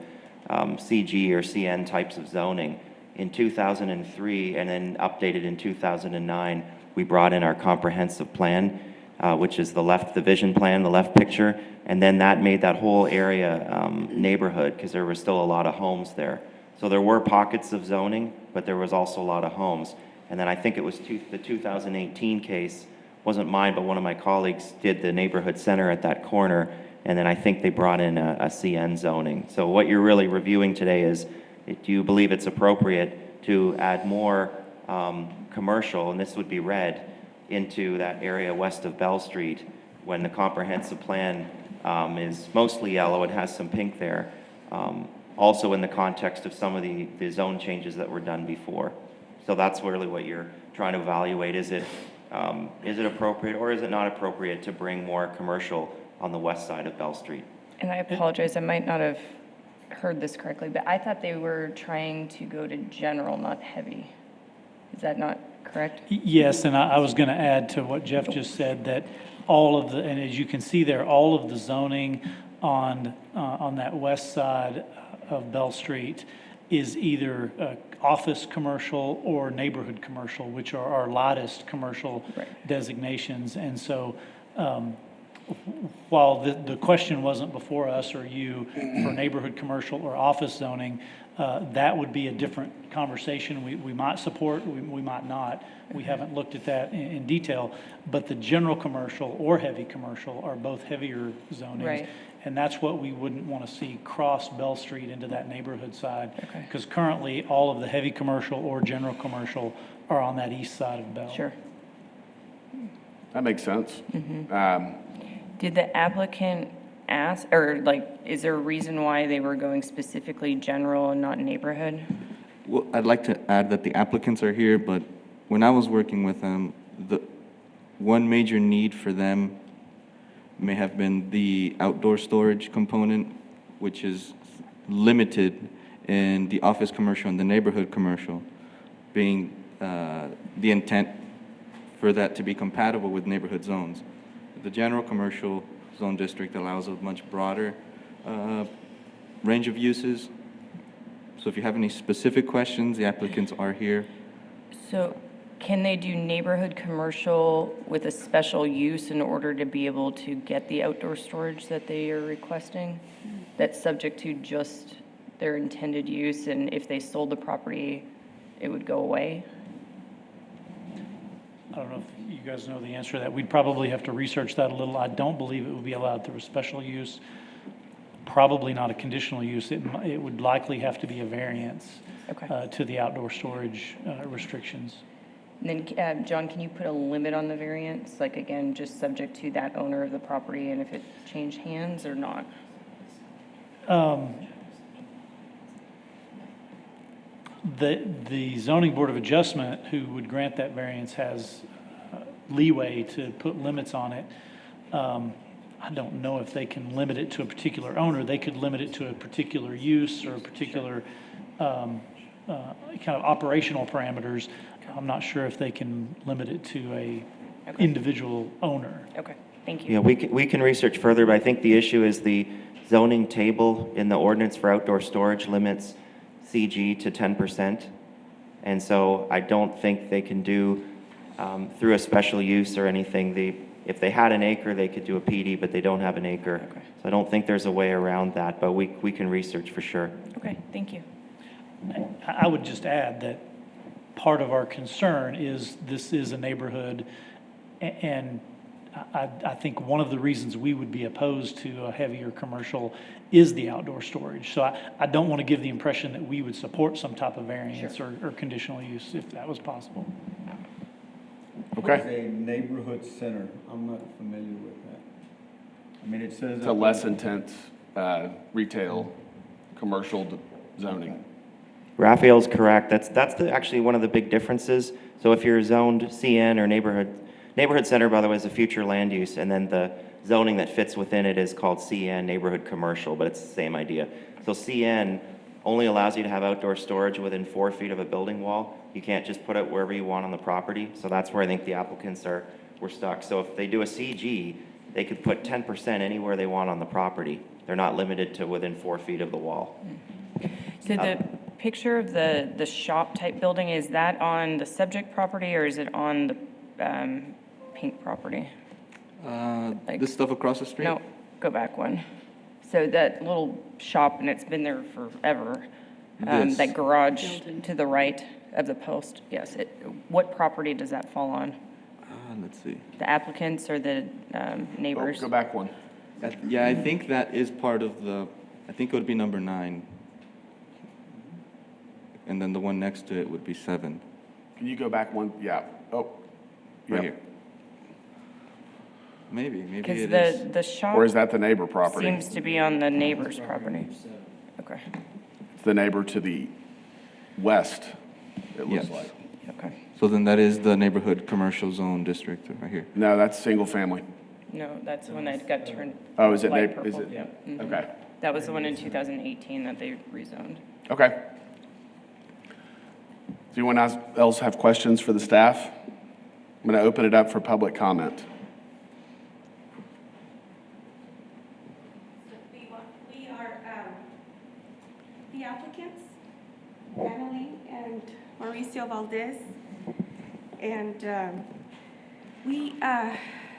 CG or CN types of zoning. In 2003 and then updated in 2009, we brought in our comprehensive plan, which is the vision plan, the left picture, and then that made that whole area neighborhood, because there were still a lot of homes there. So there were pockets of zoning, but there was also a lot of homes. And then I think it was the 2018 case, wasn't mine, but one of my colleagues did the neighborhood center at that corner, and then I think they brought in a CN zoning. So what you're really reviewing today is, do you believe it's appropriate to add more commercial, and this would be red, into that area west of Bell Street, when the comprehensive plan is mostly yellow, it has some pink there, also in the context of some of the zone changes that were done before. So that's really what you're trying to evaluate. Is it appropriate or is it not appropriate to bring more commercial on the west side of Bell Street? And I apologize, I might not have heard this correctly, but I thought they were trying to go to general, not heavy. Is that not correct? Yes, and I was going to add to what Jeff just said, that all of the, and as you can see there, all of the zoning on that west side of Bell Street is either office commercial or neighborhood commercial, which are our lightest commercial designations. And so while the question wasn't before us or you for neighborhood commercial or office zoning, that would be a different conversation. We might support, we might not. We haven't looked at that in detail. But the general commercial or heavy commercial are both heavier zonings. Right. And that's what we wouldn't want to see cross Bell Street into that neighborhood side. Okay. Because currently, all of the heavy commercial or general commercial are on that east side of Bell. Sure. That makes sense. Did the applicant ask, or like, is there a reason why they were going specifically general and not neighborhood? Well, I'd like to add that the applicants are here, but when I was working with them, the one major need for them may have been the outdoor storage component, which is limited in the office commercial and the neighborhood commercial, being the intent for that to be compatible with neighborhood zones. The general commercial zone district allows a much broader range of uses. So if you have any specific questions, the applicants are here. So can they do neighborhood commercial with a special use in order to be able to get the outdoor storage that they are requesting? That's subject to just their intended use, and if they sold the property, it would go away? I don't know if you guys know the answer to that. We'd probably have to research that a little. I don't believe it would be allowed through a special use. Probably not a conditional use. It would likely have to be a variance Okay. to the outdoor storage restrictions. And then, John, can you put a limit on the variance? Like, again, just subject to that owner of the property and if it changed hands or not? The zoning board of adjustment, who would grant that variance, has leeway to put limits on it. I don't know if they can limit it to a particular owner. They could limit it to a particular use or a particular kind of operational parameters. I'm not sure if they can limit it to a individual owner. Okay, thank Yeah, you. we can research further, but I think the issue is the zoning table in the ordinance for outdoor storage limits CG to 10%. And so I don't think they can do through a special use or anything. If they had an acre, they could do a PD, but they don't have an acre. Okay. So I don't think there's a way around that, but we can research for sure. Okay, thank you. I would just add that part of our concern is this is a neighborhood, and I think one of the reasons we would be opposed to a heavier commercial is the outdoor storage. So I don't want to give the impression that we would support some type of variance or conditional use if that was possible. Okay. What is a neighborhood center? I'm not familiar with that. I mean, it says. It's a less intense retail, commercial zoning. Raphael's correct. That's actually one of the big differences. So if you're zoned CN or neighborhood center, by the way, is a future land use, and then the zoning that fits within it is called CN, neighborhood commercial, but it's the same idea. So CN only allows you to have outdoor storage within 4 feet of a building wall. You can't just put it wherever you want on the property. So that's where I think the applicants were stuck. So if they do a CG, they could put 10% anywhere they want on the property. They're not limited to within 4 feet of the wall. So the picture of the shop type building, is that on the subject property or is it on the pink property? This stuff across the street? No, go back one. So that little shop, and it's been there forever, This. that garage to the right of the post, yes. What property does that fall on? Let's see. The applicants or the neighbors? Go back one. Yeah, I think that is part of I think it would be number 9. And then the one next to it would be 7. Can you go back one? Yeah. Oh, Right yep. here. Maybe it Because is. the shop Or is that the neighbor property? seems to be on the neighbor's property. Okay, It's the neighbor to the west, it looks Yes. like. okay. So then that is the neighborhood commercial zone district right here. No, that's single family. No, that's the one that got turned Oh, is it light neighbor, is purple. it? Yep. Mhm. Okay, That was the one in 2018 that they rezoned. okay. Does anyone else have questions for the staff? I'm going to open it up for public comment. We are the applicants, Natalie and Mauricio Valdez. And we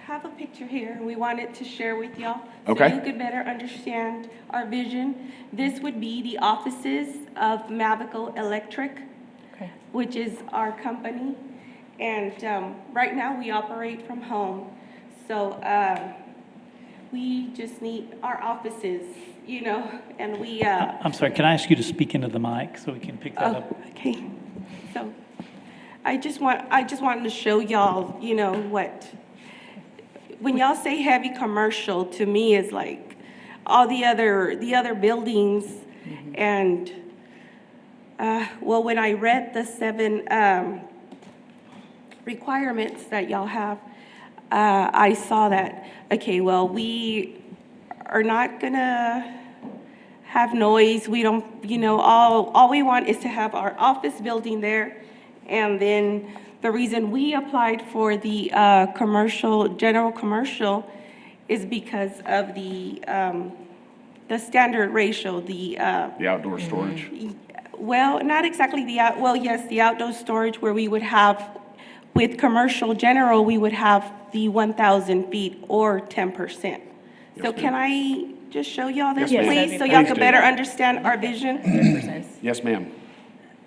have a picture here, and we wanted to share with y'all. Okay. So you could better understand our vision. This would be the offices of Mavico Electric, Okay. which is our company. And right now, we operate from home. So we just need our offices, you know, and we, I'm sorry, can I ask you to speak into the mic so we can pick that up? okay. So I just wanted to show y'all, you know, when y'all say heavy commercial, to me is like all the other buildings. And, well, when I read the 7 requirements that y'all have, I saw that, okay, well, we are not gonna have noise. We don't, you know, all we want is to have our office building there. And then the reason we applied for the general commercial is because of the standard ratio, The outdoor storage. well, not exactly well, yes, the outdoor storage where we would have, with commercial general, we would have the 1,000 feet or 10%. So can I just show y'all this, Yes, ma'am. please, Yes, so that'd be y'all Please can do. better understand our vision? 100%. Yes, ma'am.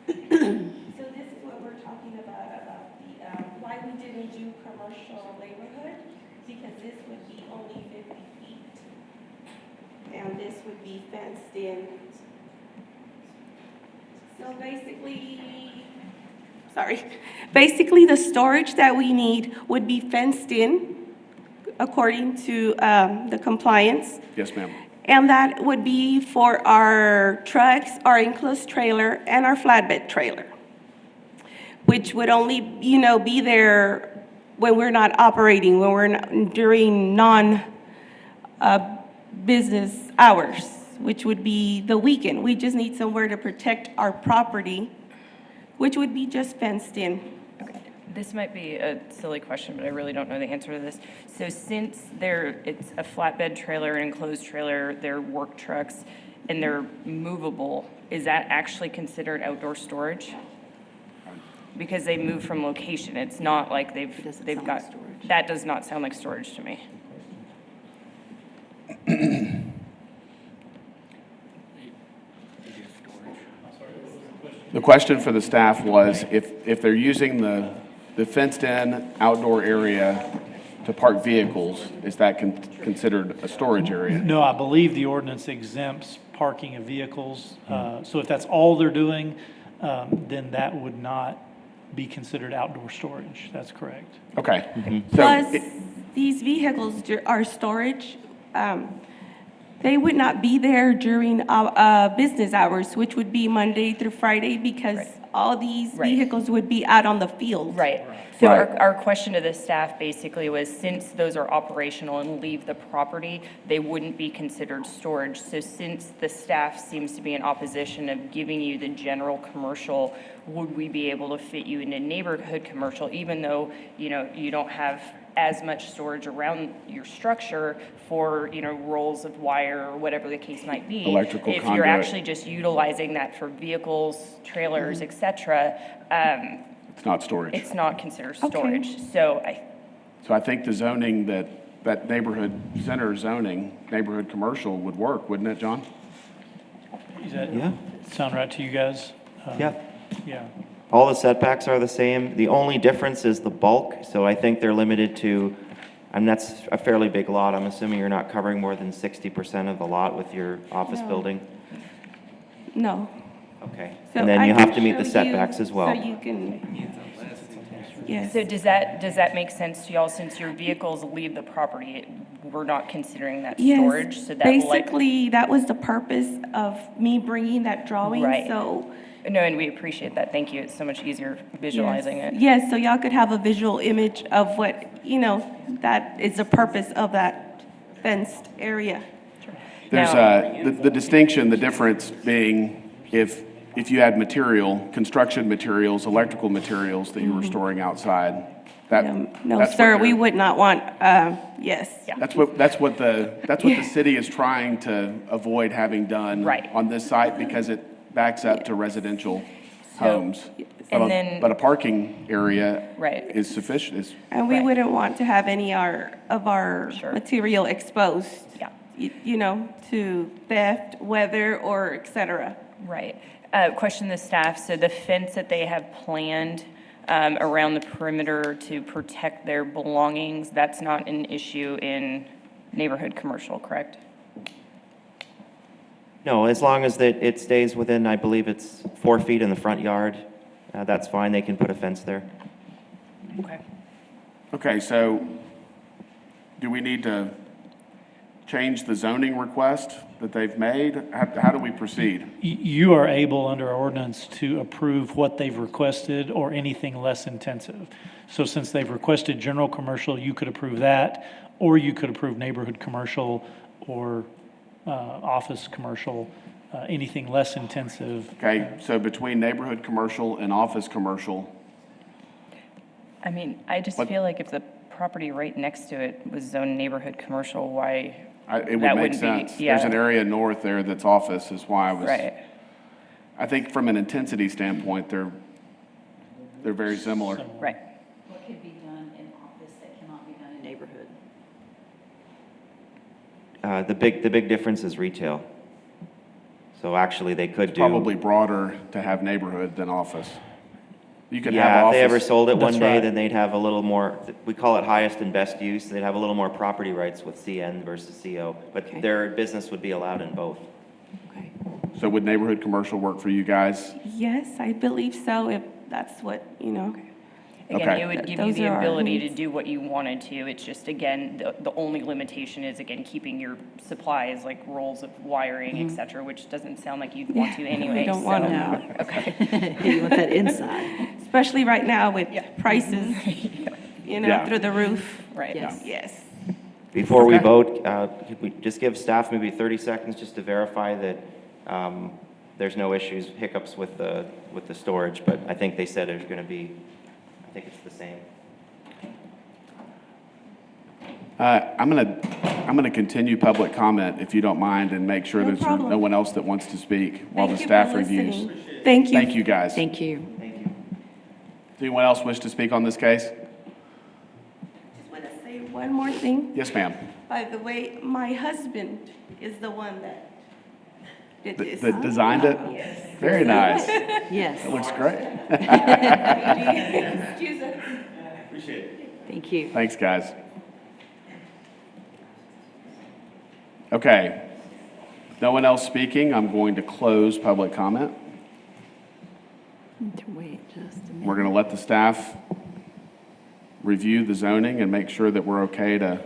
So this is what we're talking about why we didn't do commercial neighborhood, because this would be only 50 feet. And this would be fenced in. So basically the storage that we need would be fenced in according to the compliance. Yes, ma'am. And that would be for our trucks, our enclosed trailer, and our flatbed trailer, which would only, you know, be there when we're not operating, when we're not, during non-business hours, which would be the weekend. We just need somewhere to protect our property, which would be just fenced in. This might be a silly question, but I really don't know the answer to this. So since it's a flatbed trailer, an enclosed trailer, they're work trucks, and they're movable, is that actually considered outdoor storage? Because they move from location, it's not like they've got, that does not sound like storage to me. The question for the staff was if they're using the fenced-in outdoor area to park vehicles, is that considered a storage area? No, I believe the ordinance exempts parking of vehicles. So if that's all they're doing, then that would not be considered outdoor storage. That's correct. Okay. So Plus, these vehicles are storage. They would not be there during business hours, which would be Monday through Friday, because all these vehicles would be out on the field. Right. So Right. our question to the staff basically was, since those are operational and leave the property, they wouldn't be considered storage. So since the staff seems to be in opposition of giving you the general commercial, would we be able to fit you into neighborhood commercial, even though, you know, you don't have as much storage around your structure for, you know, rolls of wire or whatever the case might be? Electrical If you're conduit. actually just utilizing that for vehicles, trailers, et cetera, it's not storage. it's not considered storage. So So I think the zoning that neighborhood center zoning, neighborhood commercial would work, wouldn't it, John? Does that Yeah. sound right to you guys? Yeah. Yeah. All the setbacks are the same. The only difference is the bulk, so I think they're limited to, and that's a fairly big lot. I'm assuming you're not covering more than 60% of the lot with your office No. building? No. Okay. So And then I you can have to meet the show you setbacks as well. So you can, yes. So does that make sense to y'all, since your vehicles leave the property? We're not considering that Yes, storage, so that will like. basically, that was the purpose of me bringing that drawing, Right. so. No, and we appreciate that. Thank you. It's so much easier visualizing it. Yes, so y'all could have a visual image of what, you know, that is the purpose of that fenced area. There's Now- the distinction, the difference being if you had construction materials, electrical materials that you were storing outside, No, that's what sir, we they're- would not want, yes. That's what the city is trying to avoid having done Right. on this site because it backs up to residential homes. And then, But a parking area Right. is sufficient, is, And we Right. wouldn't want to have any of our Sure. material exposed, Yeah. you know, to theft, weather, or et cetera. right. Question the staff, so the fence that they have planned around the perimeter to protect their belongings, that's not an issue in neighborhood commercial, correct? No, as long as that it stays within, I believe it's 4 feet in the front yard, that's fine. They can put a fence there. Okay. okay, so do we need to change the zoning request that they've made? How do we proceed? You are able, under our ordinance, to approve what they've requested or anything less intensive. So since they've requested general commercial, you could approve that, or you could approve neighborhood commercial or office commercial, anything less intensive. Okay, so between neighborhood commercial and office commercial, I mean, I just What- feel like if the property right next to it was zoned neighborhood commercial, why? it would That make wouldn't be- sense. yeah. There's an area north there that's office, is why I was. Right. I think from an intensity standpoint, they're very similar. Right. What could be done in office that cannot be done in neighborhood? The big difference is retail. So actually, they could do. Probably broader to have neighborhood than office. You could have Yeah, if office. they ever sold it one That's day, right. then they'd have a little more, we call it highest and best use. They'd have a little more property rights with CN versus CO, but Okay. their business would be allowed in both. Okay. So would neighborhood commercial work for you guys? Yes, I believe so, if that's what, you know. Again, Okay. it would give you Those the are our ability to needs. do what you wanted to. It's just, again, the only limitation is, again, keeping your supplies, like rolls of wiring, et cetera, which doesn't sound like you'd want to anyway. don't want so- to. Okay. You want that inside? Especially right now with Yeah. prices, you know, Yeah. through the roof. Right. Yes. Yes. Before we Okay. vote, could we just give staff maybe 30 seconds just to verify that there's no issues, hiccups with the storage, but I think they said there's going to be, I think it's the same. I'm gonna continue public comment, if you don't mind, and make sure No there's problem. no one else that wants to speak while the Thank you staff for reviews. listening. Thank you. Thank you, guys. Does Thank you. Thank you. anyone else wish to speak on this case? Just want to say one more thing. Yes, ma'am. By the way, my husband is the one that did this. That designed it? Yes. Very nice. Yes, It looks great. Excuse us. thank you. Thanks, guys. Okay. No one else speaking, I'm going to close public comment. Wait just a minute. We're going to let the staff review the zoning and make sure that we're okay to,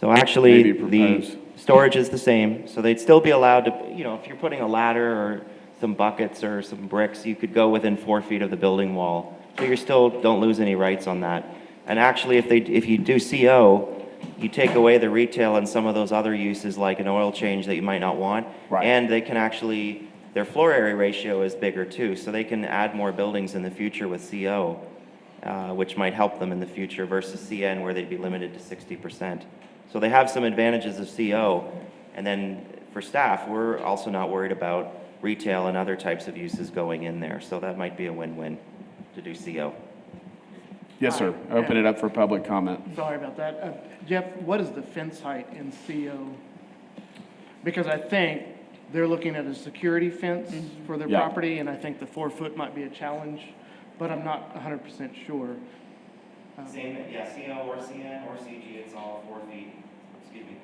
So actually, Maybe the propose. storage is the same, so they'd still be allowed to, you know, if you're putting a ladder or some buckets or some bricks, you could go within 4 feet of the building wall. So you still don't lose any rights on that. And actually, if you do CO, you take away the retail and some of those other uses like an oil change that you might not want. Right. And they can actually, their floor area ratio is bigger too, so they can add more buildings in the future with CO, which might help them in the future versus CN where they'd be limited to 60%. So they have some advantages of CO. And then for staff, we're also not worried about retail and other types of uses going in there. So that might be a win-win to do CO. yes, sir. Open it up for public comment. Sorry about that. Jeff, what is the fence height in CO? Because I think they're looking at a security fence for their Yeah. property, and I think the 4 foot might be a challenge, but I'm not 100% sure. Same, yeah, CO or CN or CG, it's all 4 feet, excuse me.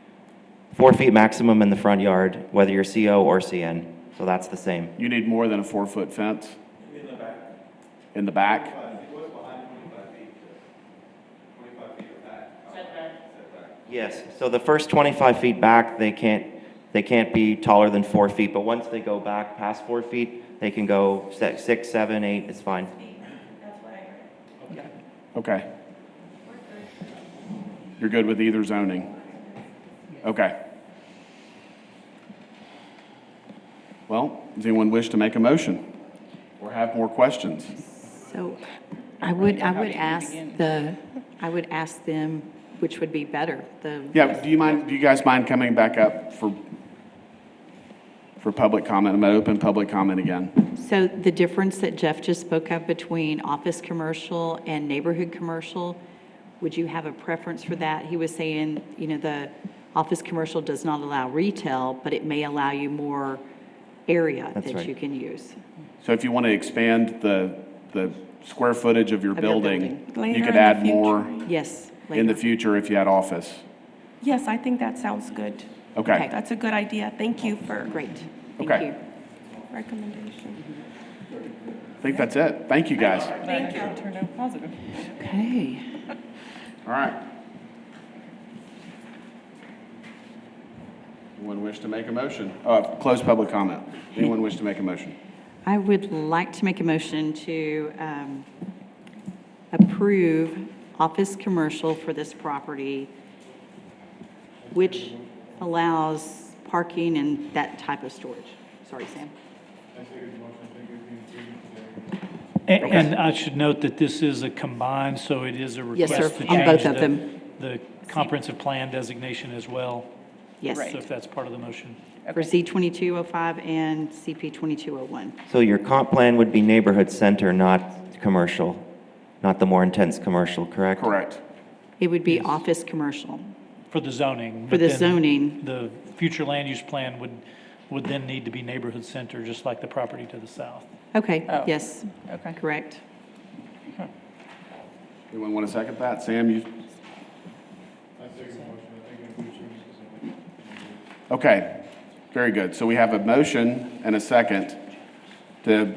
4 feet maximum in the front yard, whether you're CO or CN, so that's the same. You need more than a 4-foot fence? In the back. In the back? Yes, so the first 25 feet back, they can't be taller than 4 feet, but once they go back past 4 feet, they can go 6, 7, 8, it's fine. Okay. You're good with either zoning? Okay. Well, does anyone wish to make a motion or have more questions? So I would ask I would ask them which would be better, Yeah, do you guys mind coming back up for for public comment. I'm going to open public comment again. So the difference that Jeff just spoke of between office commercial and neighborhood commercial, would you have a preference for that? He was saying, you know, the office commercial does not allow retail, but it may allow you more area That's that right. you can use. So if you want to expand the square footage of your Of your building, building. you Later could in the add future. more Yes, in the later. future if you had office. Yes, I think that sounds good. Okay. That's a good idea. Thank you for Great, thank Okay. you. recommendation. I think that's it. Thank you, guys. Thank you. Turned out positive. Okay. All right. Anyone wish to make a motion? Close public comment. Anyone wish to make a motion? I would like to make a motion to approve office commercial for this property, which allows parking and that type of storage. Sorry, Sam. And I should note that this is a combined, so it is a Yes, sir, request to on both change of them. the comprehensive plan designation as well. Yes, So if that's part of the motion. for Z 2205 and CP 2201. So your comp plan would be neighborhood center, not commercial, not the more intense commercial, correct? Correct. It would be office commercial. For the zoning. For but the then zoning. The future land use plan would then need to be neighborhood center, just like the property to the south. Okay, Oh. yes, Okay. correct. Anyone want to second that? Sam, you? Okay, very good. So we have a motion and a second to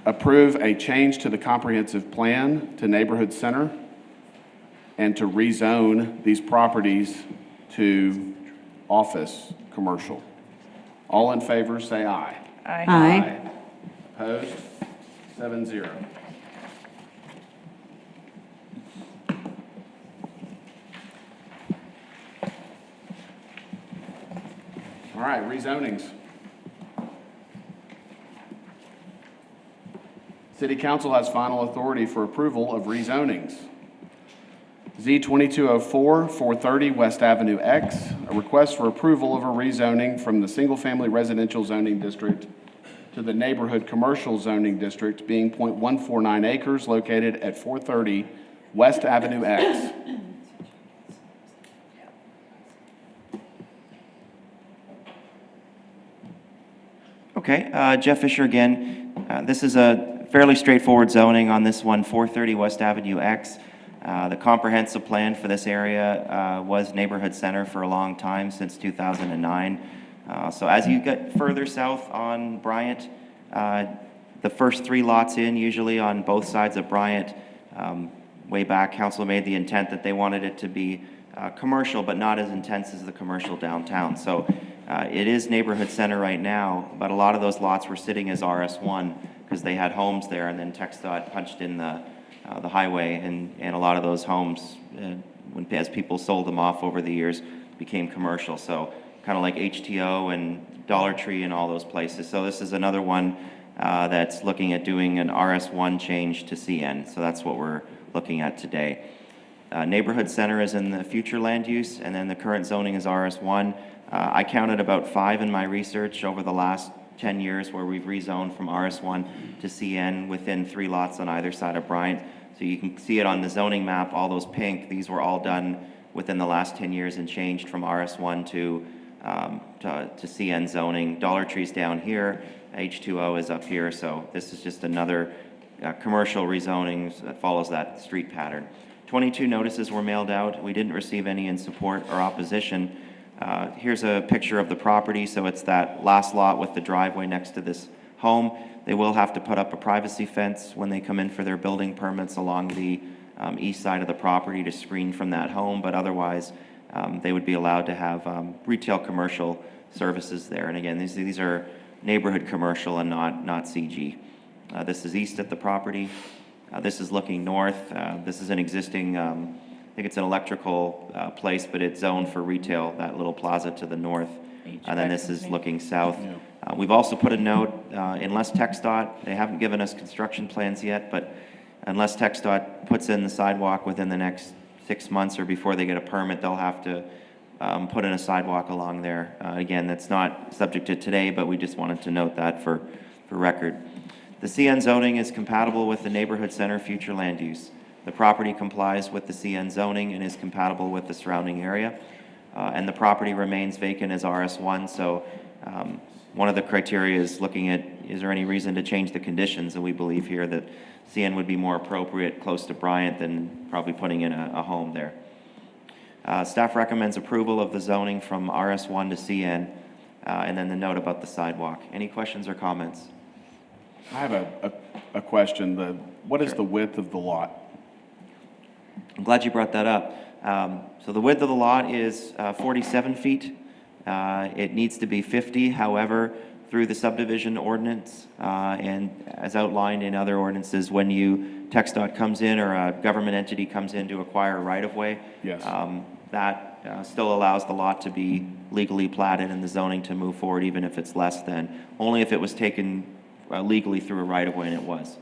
approve a change to the comprehensive plan to neighborhood center and to rezone these properties to office commercial. All in favor, say aye. Aye. Opposed? 7-0. All right, rezonings. City Council has final authority for approval of rezonings. Z 2204, 430 West Avenue X, a request for approval of a rezoning from the single-family residential zoning district to the neighborhood commercial zoning district, being .149 acres located at 430 West Avenue X. Okay, Jeff Fisher again. This is a fairly straightforward zoning on this one, 430 West Avenue X. The comprehensive plan for this area was neighborhood center for a long time, since 2009. So as you get further south on Bryant, the first 3 lots in, usually on both sides of Bryant, way back, council made the intent that they wanted it to be commercial, but not as intense as the commercial downtown. So it is neighborhood center right now, but a lot of those lots were sitting as RS1 because they had homes there, and then TxDOT punched in the highway, and a lot of those homes, as people sold them off over the years, became commercial. So kind of like HTO and Dollar Tree and all those places. So this is another one that's looking at doing an RS1 change to CN. So that's what we're looking at today. Neighborhood center is in the future land use, and then the current zoning is RS1. I counted about 5 in my research over the last 10 years where we've rezoned from RS1 to CN within 3 lots on either side of Bryant. So you can see it on the zoning map, all those pink, these were all done within the last 10 years and changed from RS1 to CN zoning. Dollar Tree's down here, H2O is up here, so this is just another commercial rezoning that follows that street pattern. 22 notices were mailed out. We didn't receive any in support or opposition. Here's a picture of the property. So it's that last lot with the driveway next to this home. They will have to put up a privacy fence when they come in for their building permits along the east side of the property to screen from that home, but otherwise they would be allowed to have retail commercial services there. And again, these are neighborhood commercial and not CG. This is east of the property. This is looking north. This is an existing, I think it's an electrical place, but it's zoned for retail, that little plaza to the north. And then this is looking south. We've also put a note, unless TxDOT, they haven't given us construction plans yet, but unless TxDOT puts in the sidewalk within the next 6 months or before they get a permit, they'll have to put in a sidewalk along there. Again, that's not subject to today, but we just wanted to note that for record. The CN zoning is compatible with the neighborhood center future land use. The property complies with the CN zoning and is compatible with the surrounding area. And the property remains vacant as RS1, so one of the criteria is looking at, is there any reason to change the conditions? And we believe here that CN would be more appropriate close to Bryant than probably putting in a home there. Staff recommends approval of the zoning from RS1 to CN, and then the note about the sidewalk. Any questions or comments? I have a question. What is the width of the lot? I'm glad you brought that up. So the width of the lot is 47 feet. It needs to be 50, however, through the subdivision ordinance, and as outlined in other ordinances, when TxDOT comes in or a government entity comes in to acquire a right-of-way, Yes. that still allows the lot to be legally platted and the zoning to move forward, even if it's less than, only if it was taken legally through a right-of-way, and it was.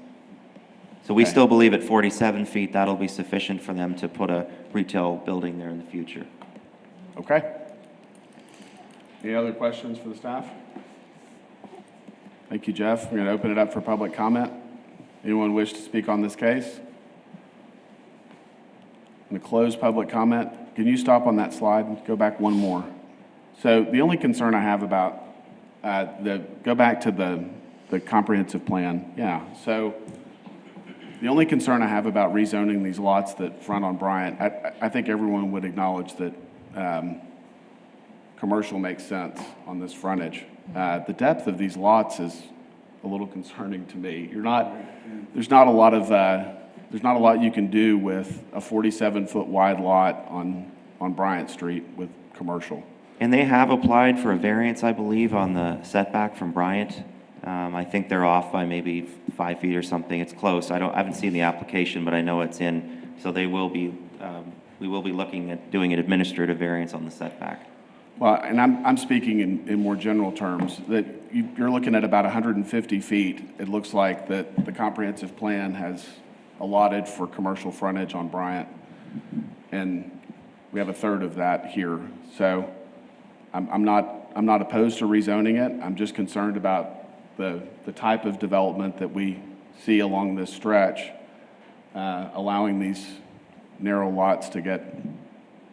So we still believe at 47 feet, that'll be sufficient for them to put a retail building there in the future. Okay. Any other questions for the staff? Thank you, Jeff. We're going to open it up for public comment. Anyone wish to speak on this case? I'm going to close public comment. Can you stop on that slide? Go back one more. So the only concern I have about go back to the comprehensive plan. Yeah. So the only concern I have about rezoning these lots that front on Bryant, I think everyone would acknowledge that commercial makes sense on this frontage. The depth of these lots is a little concerning to me. There's not a lot you can do with a 47-foot wide lot on Bryant Street with commercial. And they have applied for a variance, I believe, on the setback from Bryant. I think they're off by maybe 5 feet or something. It's close. I haven't seen the application, but I know it's in. So we will be looking at doing an administrative variance on the setback. Well, and I'm speaking in more general terms, that you're looking at about 150 feet. It looks like that the comprehensive plan has allotted for commercial frontage on Bryant, and we have a third of that here. So I'm not opposed to rezoning it. I'm just concerned about the type of development that we see along this stretch, allowing these narrow lots to get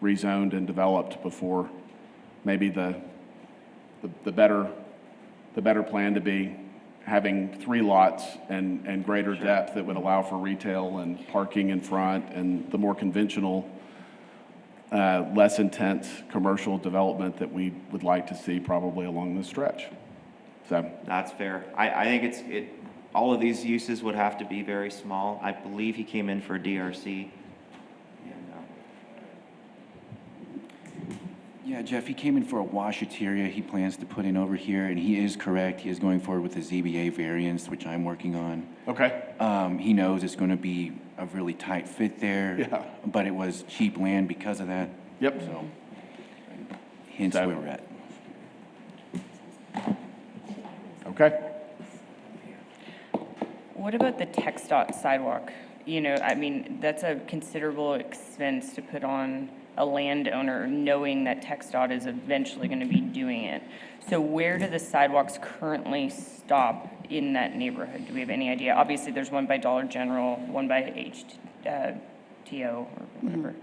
rezoned and developed before maybe the better plan to be having 3 lots and greater depth that would allow for retail and parking in front, and the more conventional, less intense commercial development that we would like to see probably along this stretch. So that's fair. I think all of these uses would have to be very small. I believe he came in for a DRC. Yeah, Jeff, he came in for a washateria he plans to put in over here, and he is correct. He is going forward with the ZBA variance, which I'm working on. Okay. He knows it's going to be a really tight fit there. Yeah. But it was cheap land because of that. Yep. So, hence where we're at. Okay. What about the TxDOT sidewalk? I mean, that's a considerable expense to put on a landowner, knowing that TxDOT is eventually going to be doing it. So where do the sidewalks currently stop in that neighborhood? Do we have any idea? Obviously, there's one by Dollar General, one by HTO or whatever.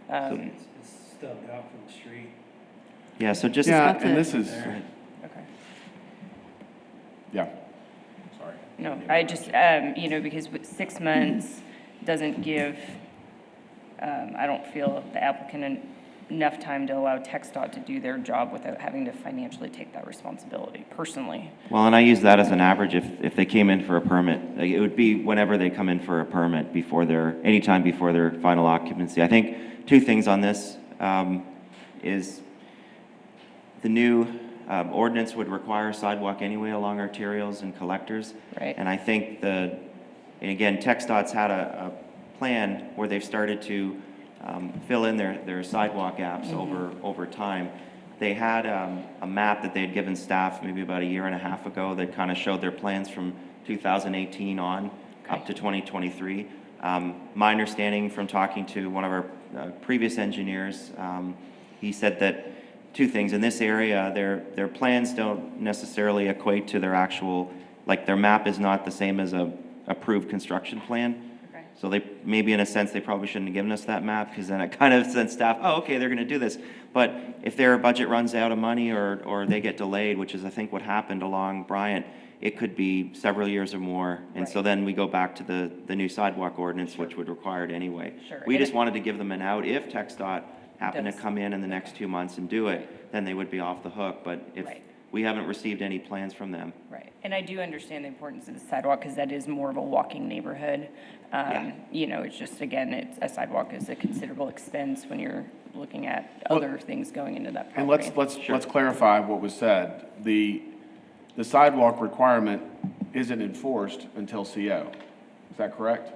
It's stubbed out from the street. Yeah, so just... Yeah, and this is... Okay. Yeah. Sorry. No, I just, because with 6 months doesn't give, I don't feel the applicant enough time to allow TxDOT to do their job without having to financially take that responsibility, personally. Well, and I use that as an average if they came in for a permit. Like, it would be whenever they come in for a permit anytime before their final occupancy. I think 2 things on this is the new ordinance would require a sidewalk anyway along arterials and collectors. Right. And I think and again, TxDOT's had a plan where they've started to fill in their sidewalk gaps over time. They had a map that they had given staff maybe about a year and a half ago that kind of showed their plans from 2018 on up to 2023. My understanding from talking to one of our previous engineers he said that two things. In this area, their plans don't necessarily equate to their actual, like their map is not the same as a approved construction plan. Okay. So they, maybe in a sense, they probably shouldn't have given us that map, because then it kind of sent staff, oh, okay, they're gonna do this. But if their budget runs out of money or they get delayed, which is I think what happened along Bryant, it could be several years or more. And so Right. then we go back to the new sidewalk ordinance, which would require it anyway. Sure. We And just wanted to give them an out. If TxDOT happened to Does. come in the next 2 months and do it, then they would be off the hook. But if Right. we haven't received any plans from them. Right, and I do understand the importance of the sidewalk, because that is more of a walking neighborhood. You know, it's just, again, a sidewalk is a considerable expense when you're looking at other things going into that And property. let's clarify what was said. The sidewalk requirement isn't enforced until CO. Is that correct?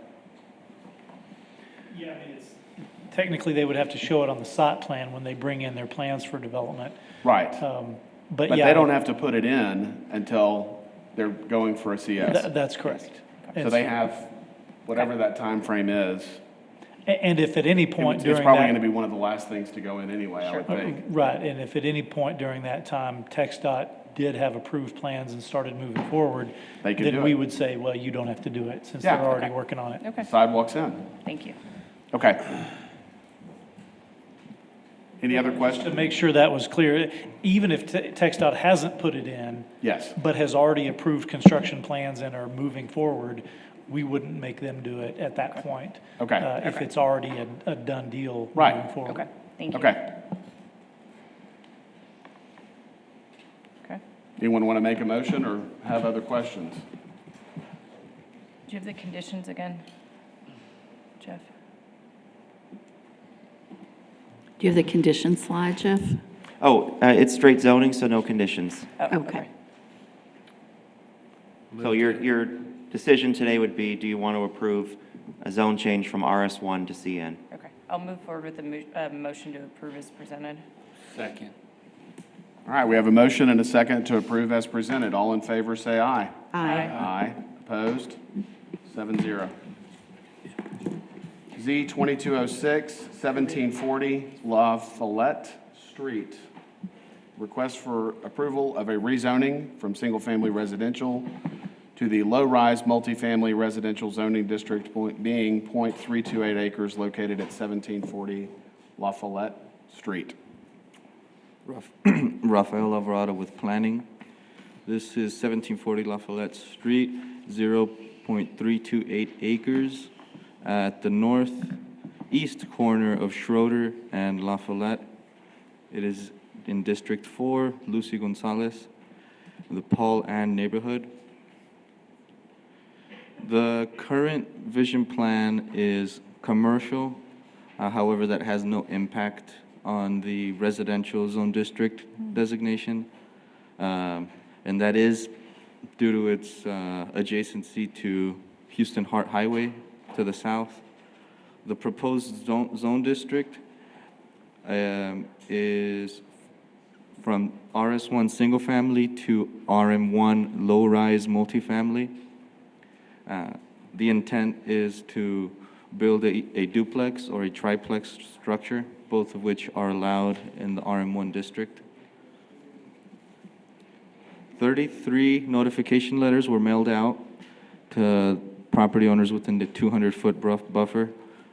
Yeah, I mean, technically, they would have to show it on the site plan when they bring in their plans for development. Right. But But yeah. they don't have to put it in until they're going for a CS. That's correct. So they have whatever that time frame is. And if at any point It's during that. probably going to be one of the last things to go in anyway, I would think. Right, and if at any point during that time, TxDOT did have approved plans and started moving forward, They could do then we it. would say, well, you don't have to do it, since Yeah. they're already Okay. working on it. Okay, Sidewalks in. thank you. Okay. Any other To questions? make sure that was clear, even if TxDOT hasn't put it in, Yes. but has already approved construction plans and are moving forward, we wouldn't make them do it at that point. Okay. If it's already a done deal Right. moving forward. Okay, thank you. Okay. Okay. Anyone want to make a motion or have other questions? Do you have the conditions again, Jeff? Do you have the condition slide, Jeff? Oh, it's straight zoning, so no conditions. Oh, Okay. So your decision today would be, do you want to approve a zone change from RS1 to CN? Okay, I'll move forward with the motion to approve as presented. Second. All right, we have a motion and a second to approve as presented. All in favor, say aye. Aye. Aye. Opposed? 7-0. Z 2206, 1740 La Follette Street. Request for approval of a rezoning from single-family residential to the low-rise multifamily residential zoning district, being .328 acres located at 1740 La Follette Street. Rafael Alvarado with planning. This is 1740 La Follette Street, 0.328 acres at the northeast corner of Schroeder and La Follette. It is in District 4, Lucy Gonzalez, the Paul Ann neighborhood. The current vision plan is commercial, however, that has no impact on the residential zone district designation. And that is due to its adjacency to Houston Hart Highway to the south. The proposed zone district is from RS1 single family to RM1 low-rise multifamily. The intent is to build a duplex or a triplex structure, both of which are allowed in the RM1 district. 33 notification letters were mailed out to property owners within the 200-foot buffer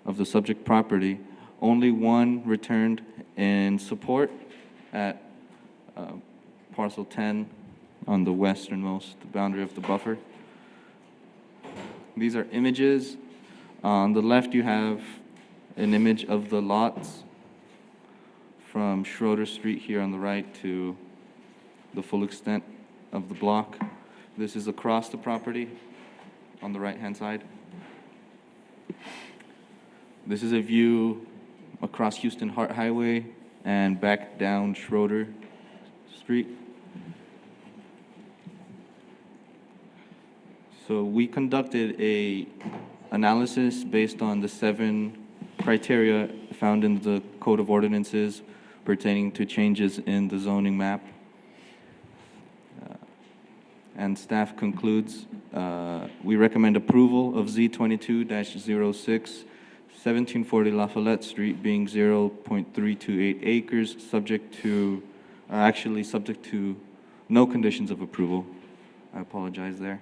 of the subject property. Only one returned in support at parcel 10 on the westernmost boundary of the buffer. These are images. On the left, you have an image of the lots from Schroeder Street here on the right to the full extent of the block. This is across the property on the right-hand side. This is a view across Houston Hart Highway and back down Schroeder Street. So we conducted a analysis based on the 7 criteria found in the Code of Ordinances pertaining to changes in the zoning map. And staff concludes, we recommend approval of Z 22-06, 1740 Lafayette Street being 0.328 acres, subject to no conditions of approval. I apologize there.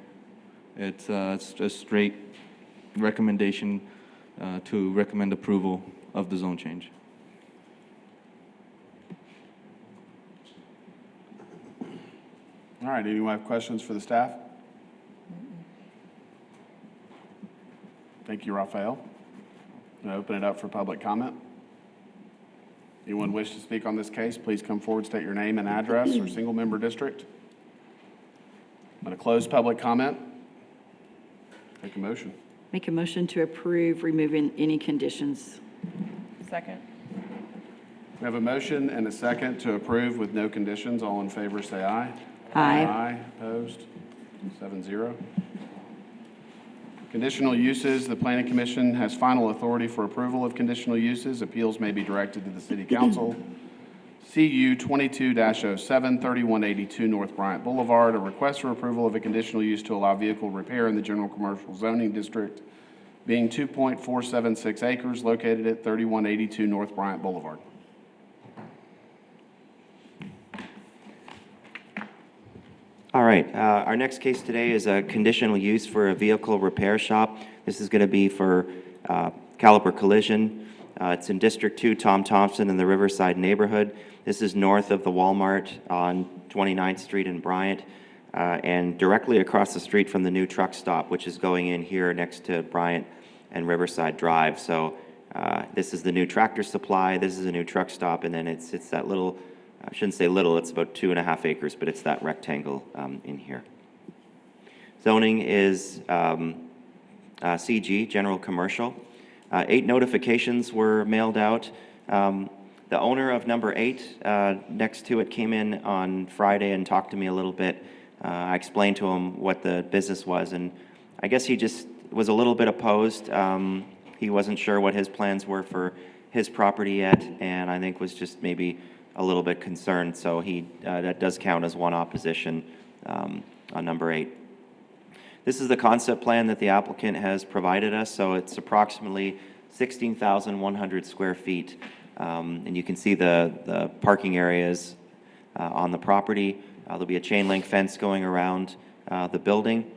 It's a straight recommendation to recommend approval of the zone change. All right, anyone have questions for the staff? Thank you, Raphael. I'm going to open it up for public comment. Anyone wish to speak on this case, please come forward, state your name and address or single-member district. I'm going to close public comment. Take a motion. Make a motion to approve removing any conditions. Second. We have a motion and a second to approve with no conditions. All in favor, say aye. Aye. Aye, opposed, 7-0. Conditional uses, the Planning Commission has final authority for approval of conditional uses. Appeals may be directed to the City Council. CU 22-07, 3182 North Bryant Boulevard, a request for approval of a conditional use to allow vehicle repair in the General Commercial Zoning District, being 2.476 acres located at 3182 North Bryant Boulevard. All right, our next case today is a conditional use for a vehicle repair shop. This is going to be for Caliber Collision. It's in District 2, Tom Thompson in the Riverside neighborhood. This is north of the Walmart on 29th Street in Bryant, and directly across the street from the new truck stop, which is going in here next to Bryant and Riverside Drive. So this is the new Tractor Supply, this is a new truck stop, and then it's that little, I shouldn't say little, it's about 2.5 acres, but it's that rectangle in here. Zoning is CG, General Commercial. 8 notifications were mailed out. The owner of number 8 next to it came in on Friday and talked to me a little bit. I explained to him what the business was, and I guess he just was a little bit opposed. He wasn't sure what his plans were for his property yet, and I think was just maybe a little bit concerned. So that does count as one opposition on number 8. This is the concept plan that the applicant has provided us. So it's approximately 16,100 square feet. And you can see the parking areas on the property. There'll be a chain link fence going around the building.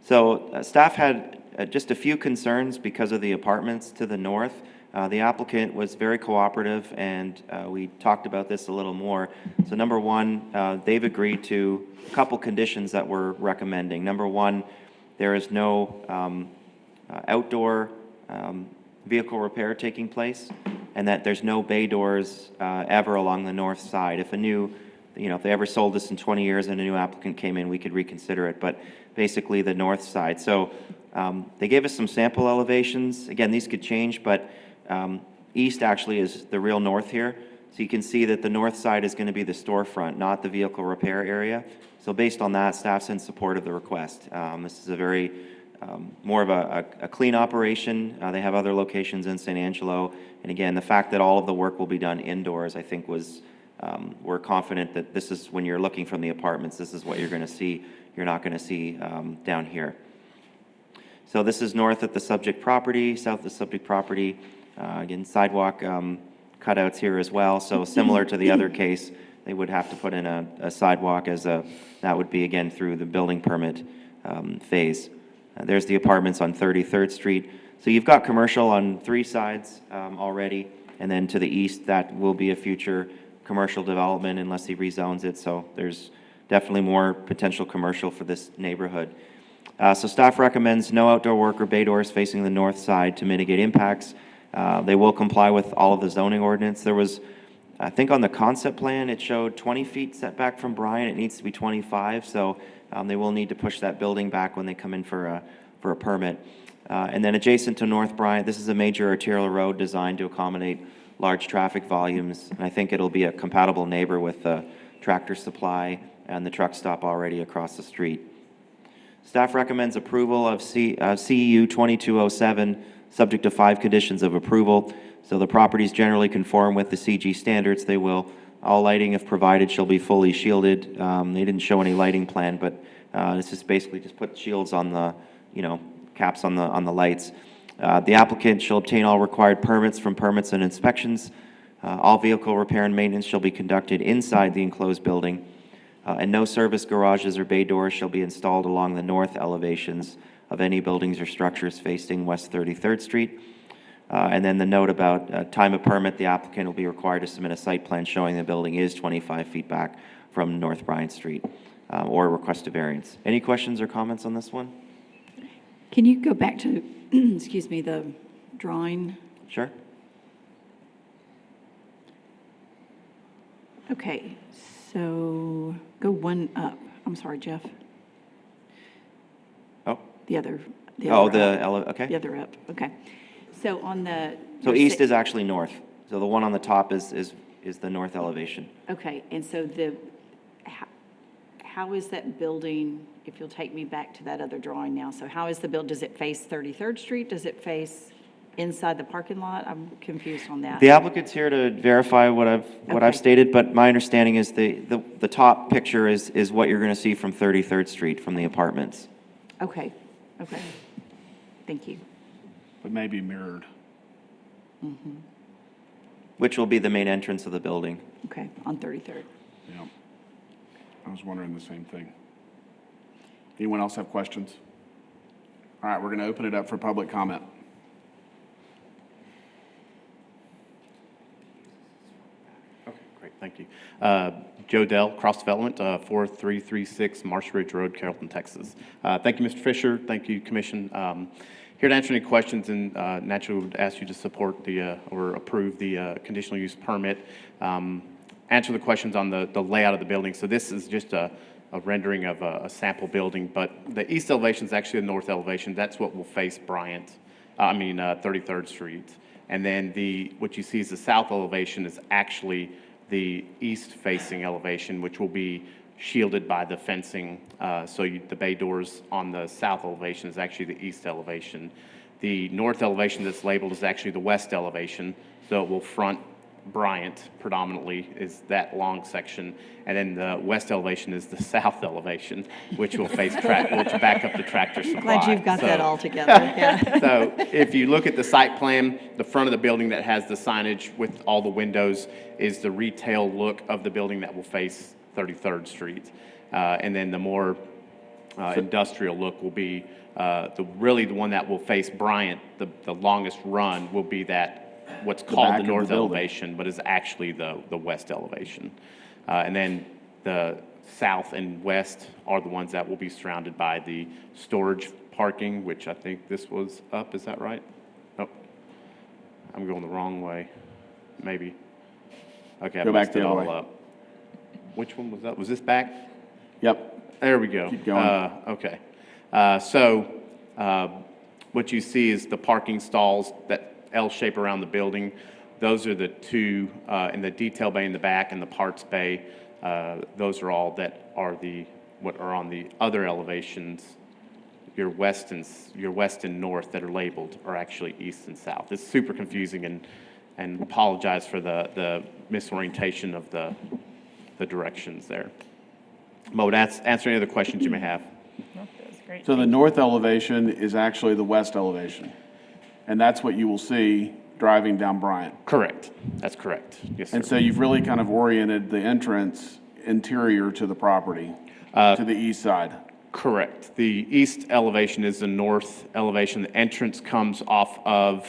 So staff had just a few concerns because of the apartments to the north. The applicant was very cooperative, and we talked about this a little more. So number one, they've agreed to a couple conditions that we're recommending. Number one, there is no outdoor vehicle repair taking place, and that there's no bay doors ever along the north side. If if they ever sold this in 20 years and a new applicant came in, we could reconsider it, but basically the north side. So they gave us some sample elevations. Again, these could change, but east actually is the real north here. So you can see that the north side is going to be the storefront, not the vehicle repair area. So based on that, staff's in support of the request. This is a very more of a clean operation. They have other locations in San Angelo. And again, the fact that all of the work will be done indoors, I think we're confident that this is, when you're looking from the apartments, this is what you're going to see. You're not going to see down here. So this is north at the subject property, south of the subject property. Again, sidewalk cutouts here as well. So similar to the other case, they would have to put in a sidewalk that would be again through the building permit phase. There's the apartments on 33rd Street. So you've got commercial on 3 sides already, and then to the east, that will be a future commercial development unless he rezones it. So there's definitely more potential commercial for this neighborhood. So staff recommends no outdoor work or bay doors facing the north side to mitigate impacts. They will comply with all of the zoning ordinance. There was, I think on the concept plan, it showed 20 feet setback from Bryant. It needs to be 25, so they will need to push that building back when they come in for a permit. And then adjacent to North Bryant, this is a major arterial road designed to accommodate large traffic volumes, and I think it'll be a compatible neighbor with the Tractor Supply and the truck stop already across the street. Staff recommends approval of CEU 2207, subject to 5 conditions of approval. So the properties generally conform with the CG standards. They will. All lighting, if provided, shall be fully shielded. They didn't show any lighting plan, but this is basically just put shields on the, caps on the lights. The applicant shall obtain all required permits from permits and inspections. All vehicle repair and maintenance shall be conducted inside the enclosed building, and no service garages or bay doors shall be installed along the north elevations of any buildings or structures facing West 33rd Street. And then the note about time of permit, the applicant will be required to submit a site plan showing the building is 25 feet back from North Bryant Street, or request a variance. Any questions or comments on this one? Can you go back to, excuse me, the drawing? Sure. Okay, so go one up. I'm sorry, Jeff. Oh. The other. Oh, up. okay. The other up, okay. So on the. So east is actually north. So the one on the top is the north elevation. Okay, and so how is that building, if you'll take me back to that other drawing now, so how is the build, does it face 33rd Street? Does it face inside the parking lot? I'm confused on that. The applicant's here to verify what I've stated, but my understanding is the top picture is what you're going to see from 33rd Street from the apartments. Okay. Thank you. But maybe mirrored. Which will be the main entrance of the building. Okay, on 33rd. Yeah. I was wondering the same thing. Anyone else have questions? All right, we're going to open it up for public comment. Okay, great, thank you. Joe Dell, Cross Development, 4336 Marsh Ridge Road, Carrollton, Texas. Thank you, Mr. Fisher. Thank you, Commission. Here to answer any questions, and naturally we would ask you to support or approve the conditional use permit. Answer the questions on the layout of the building. So this is just a rendering of a sample building, but the east elevation is actually the north elevation. That's what will face 33rd Street. And then what you see is the south elevation is actually the east-facing elevation, which will be shielded by the fencing. The bay doors on the south elevation is actually the east elevation. The north elevation that's labeled is actually the west elevation, so it will front Bryant predominantly, is that long section. And then the west elevation is the south elevation, which will face which back up to Tractor Supply. Glad you've got that all together, yeah. So if you look at the site plan, the front of the building that has the signage with all the windows is the retail look of the building that will face 33rd Street. And then the more industrial look will be the one that will face Bryant. The longest run will be that what's called the north elevation, but is actually the west elevation. And then the south and west are the ones that will be surrounded by the storage parking, which I think this was up, is that right? Oh, I'm going the wrong way, maybe. Okay, I Go back messed the it other all way. up. Which one was up? Was this back? Yep. There we go. Keep going. Okay. What you see is the parking stalls, that L shape around the building. Those are the two in the detail bay in the back and the parts bay. Those are all that are what are on the other elevations. Your west and north that are labeled are actually east and south. It's super confusing, and apologize for the misorientation of the directions there. Mo, would answer any other questions you may have. No, that was great. So the north elevation is actually the west elevation, and that's what you will see driving down Bryant. Correct. That's correct. Yes, sir. And so you've really kind of oriented the entrance interior to the property, to the east side. Correct. The east elevation is the north elevation. The entrance comes off of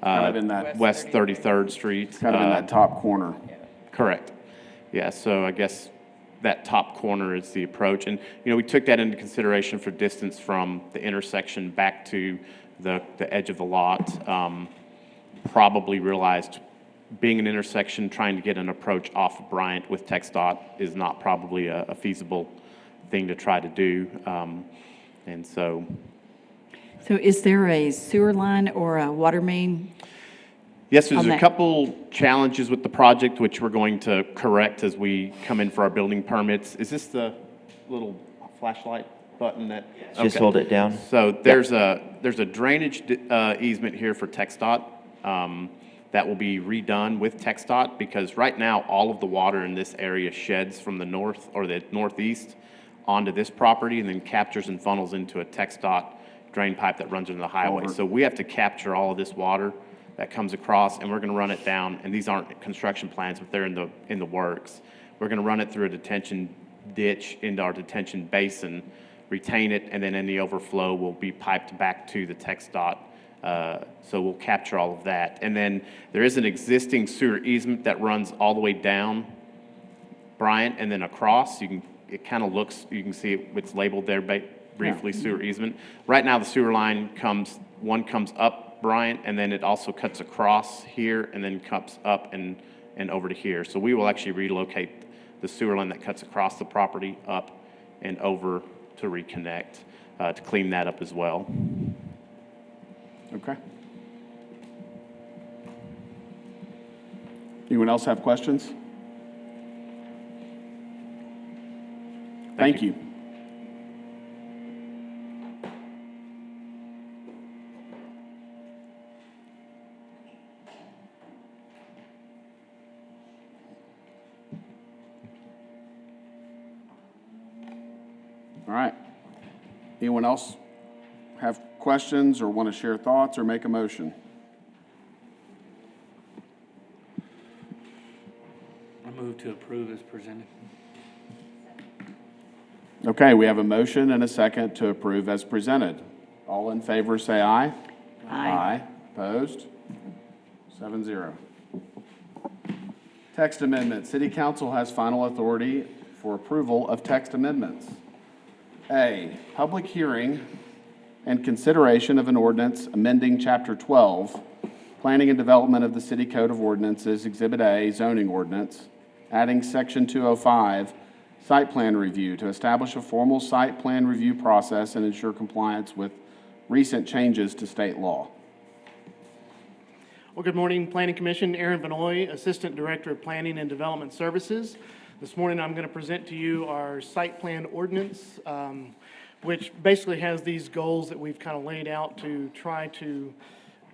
Kind of in that West 33rd Street. kind of in that top corner. Correct. Yeah, so I guess that top corner is the approach. And, we took that into consideration for distance from the intersection back to the edge of the lot. Probably realized being an intersection, trying to get an approach off of Bryant with TxDOT is not probably a feasible thing to try to do. And so is there a sewer line or a water main? yes, there's on a that? couple challenges with the project, which we're going to correct as we come in for our building permits. Is this the little flashlight button that? Just okay. hold it down. So there's a drainage easement here for TxDOT that will be redone with TxDOT, because right now all of the water in this area sheds from the north or the northeast onto this property and then captures and funnels into a TxDOT drain pipe that runs into the highway. Culvert. So we have to capture all of this water that comes across, and we're going to run it down, and these aren't construction plans, but they're in the works. We're going to run it through a detention ditch into our detention basin, retain it, and then any overflow will be piped back to the TxDOT. So we'll capture all of that. And then there is an existing sewer easement that runs all the way down Bryant and then across. It kind of looks, you can see it's labeled there briefly, sewer easement. Right now, the sewer line comes up Bryant, and then it also cuts across here and then comes up and over to here. So we will actually relocate the sewer line that cuts across the property up and over to reconnect, to clean that up as well. Okay. Anyone else have questions? Thank you. All right. Anyone else have questions or want to share thoughts or make a motion? I move to approve as presented. Okay, we have a motion and a second to approve as presented. All in favor, say aye. Aye. Opposed? 7-0. Text amendment. City Council has final authority for approval of text amendments. A, public hearing and consideration of an ordinance amending Chapter 12, Planning and Development of the City Code of Ordinances, Exhibit A, Zoning Ordinance, adding Section 205, Site Plan Review, to establish a formal site plan review process and ensure compliance with recent changes to state law. Well, good morning, Planning Commission. Aaron Benoit, Assistant Director of Planning and Development Services. This morning, I'm going to present to you our site plan ordinance, which basically has these goals that we've kind of laid out to try to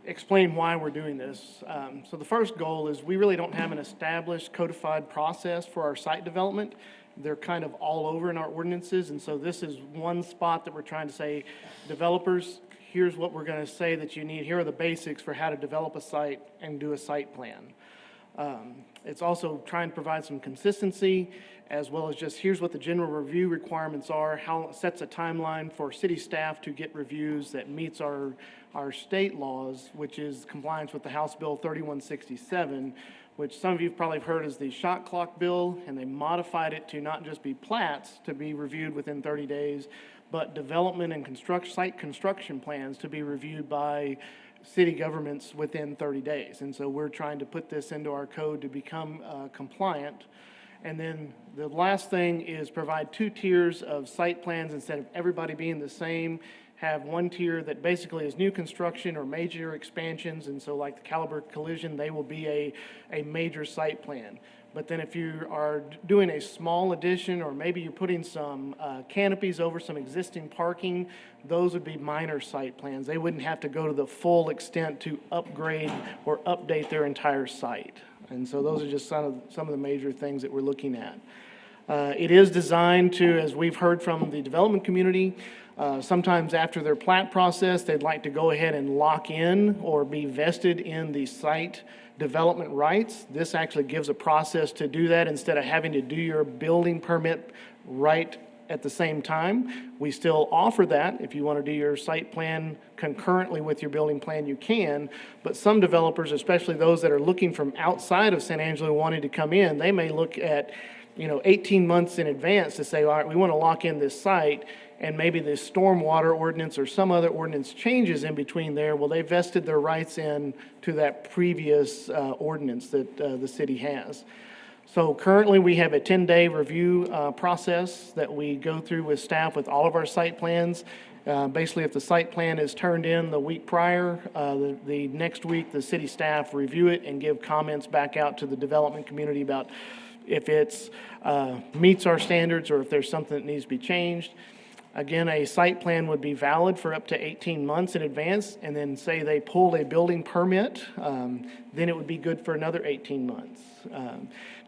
explain why we're doing this. So the first goal is we really don't have an established codified process for our site development. They're kind of all over in our ordinances, and so this is one spot that we're trying to say, developers, here's what we're going to say that you need. Here are the basics for how to develop a site and do a site plan. It's also trying to provide some consistency, as well as just here's what the general review requirements are, how it sets a timeline for city staff to get reviews that meets our state laws, which is compliance with the House Bill 3167, which some of you probably have heard as the shot clock bill, and they modified it to not just be plats to be reviewed within 30 days, but development and site construction plans to be reviewed by city governments within 30 days. And so we're trying to put this into our code to become compliant. And then the last thing is provide 2 tiers of site plans instead of everybody being the same. Have one tier that basically is new construction or major expansions. And so like the Caliber Collision, they will be a major site plan. But then if you are doing a small addition, or maybe you're putting some canopies over some existing parking, those would be minor site plans. They wouldn't have to go to the full extent to upgrade or update their entire site. And so those are just some of the major things that we're looking at. It is designed to, as we've heard from the development community, sometimes after their plat process, they'd like to go ahead and lock in or be vested in the site development rights. This actually gives a process to do that instead of having to do your building permit right at the same time. We still offer that. If you want to do your site plan concurrently with your building plan, you can. But some developers, especially those that are looking from outside of San Angelo wanting to come in, they may look at 18 months in advance to say, all right, we want to lock in this site, and maybe the stormwater ordinance or some other ordinance changes in between there. Well, they vested their rights in to that previous ordinance that the city has. So currently, we have a 10-day review process that we go through with staff with all of our site plans. Basically, if the site plan is turned in the week prior, the next week, the city staff review it and give comments back out to the development community about if it's meets our standards or if there's something that needs to be changed. Again, a site plan would be valid for up to 18 months in advance, and then say they pulled a building permit, then it would be good for another 18 months.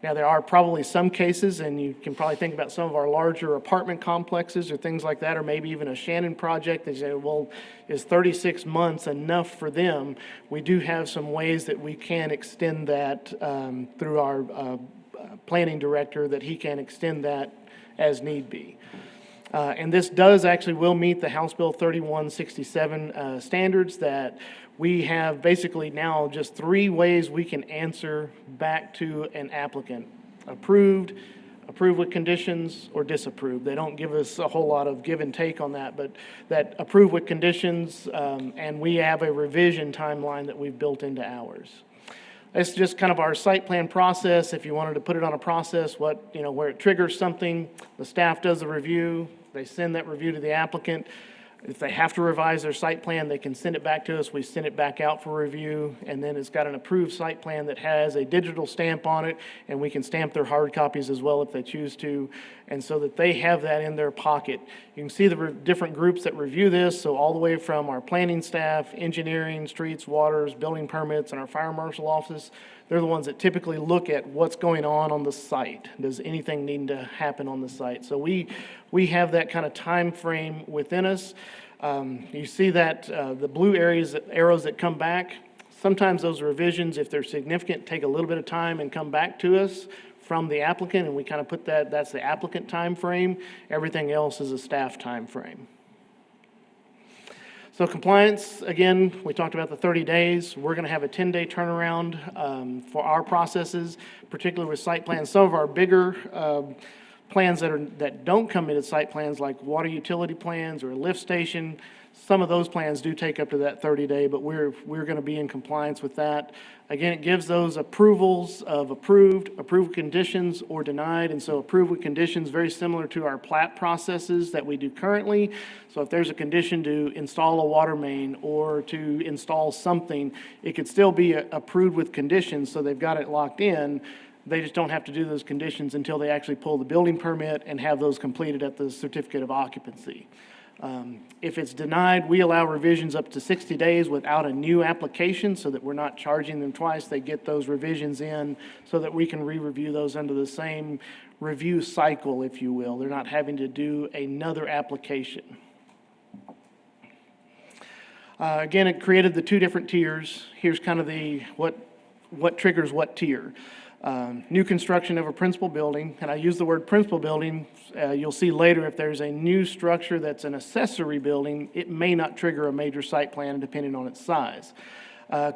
Now, there are probably some cases, and you can probably think about some of our larger apartment complexes or things like that, or maybe even a Shannon project, they say, well, is 36 months enough for them? We do have some ways that we can extend that through our planning director, that he can extend that as need be. And this does actually will meet the House Bill 3167 standards, that we have basically now just 3 ways we can answer back to an applicant: approved, approved with conditions, or disapproved. They don't give us a whole lot of give and take on that, but that approved with conditions, and we have a revision timeline that we've built into ours. It's just kind of our site plan process. If you wanted to put it on a process, where it triggers something, the staff does the review, they send that review to the applicant. If they have to revise their site plan, they can send it back to us. We send it back out for review, and then it's got an approved site plan that has a digital stamp on it, and we can stamp their hard copies as well if they choose to, and so that they have that in their pocket. You can see the different groups that review this, so all the way from our planning staff, engineering, streets, waters, building permits, and our fire marshal office. They're the ones that typically look at what's going on the site. Does anything need to happen on the site? So we have that kind of time frame within us. You see that the blue arrows that come back, sometimes those revisions, if they're significant, take a little bit of time and come back to us from the applicant, and we kind of put that's the applicant time frame. Everything else is a staff time frame. So compliance, again, we talked about the 30 days. We're going to have a 10-day turnaround for our processes, particularly with site plans. Some of our bigger plans that don't come into site plans, like water utility plans or a lift station, some of those plans do take up to that 30-day, but we're going to be in compliance with that. Again, it gives those approvals of approved conditions, or denied. And so approved with conditions, very similar to our plat processes that we do currently. So if there's a condition to install a water main or to install something, it could still be approved with conditions, so they've got it locked in. They just don't have to do those conditions until they actually pull the building permit and have those completed at the certificate of occupancy. If it's denied, we allow revisions up to 60 days without a new application, so that we're not charging them twice. They get those revisions in so that we can re-review those under the same review cycle, if you will. They're not having to do another application. Again, it created the 2 different tiers. Here's kind of what triggers what tier. New construction of a principal building, and I use the word principal building. You'll see later, if there's a new structure that's an accessory building, it may not trigger a major site plan depending on its size.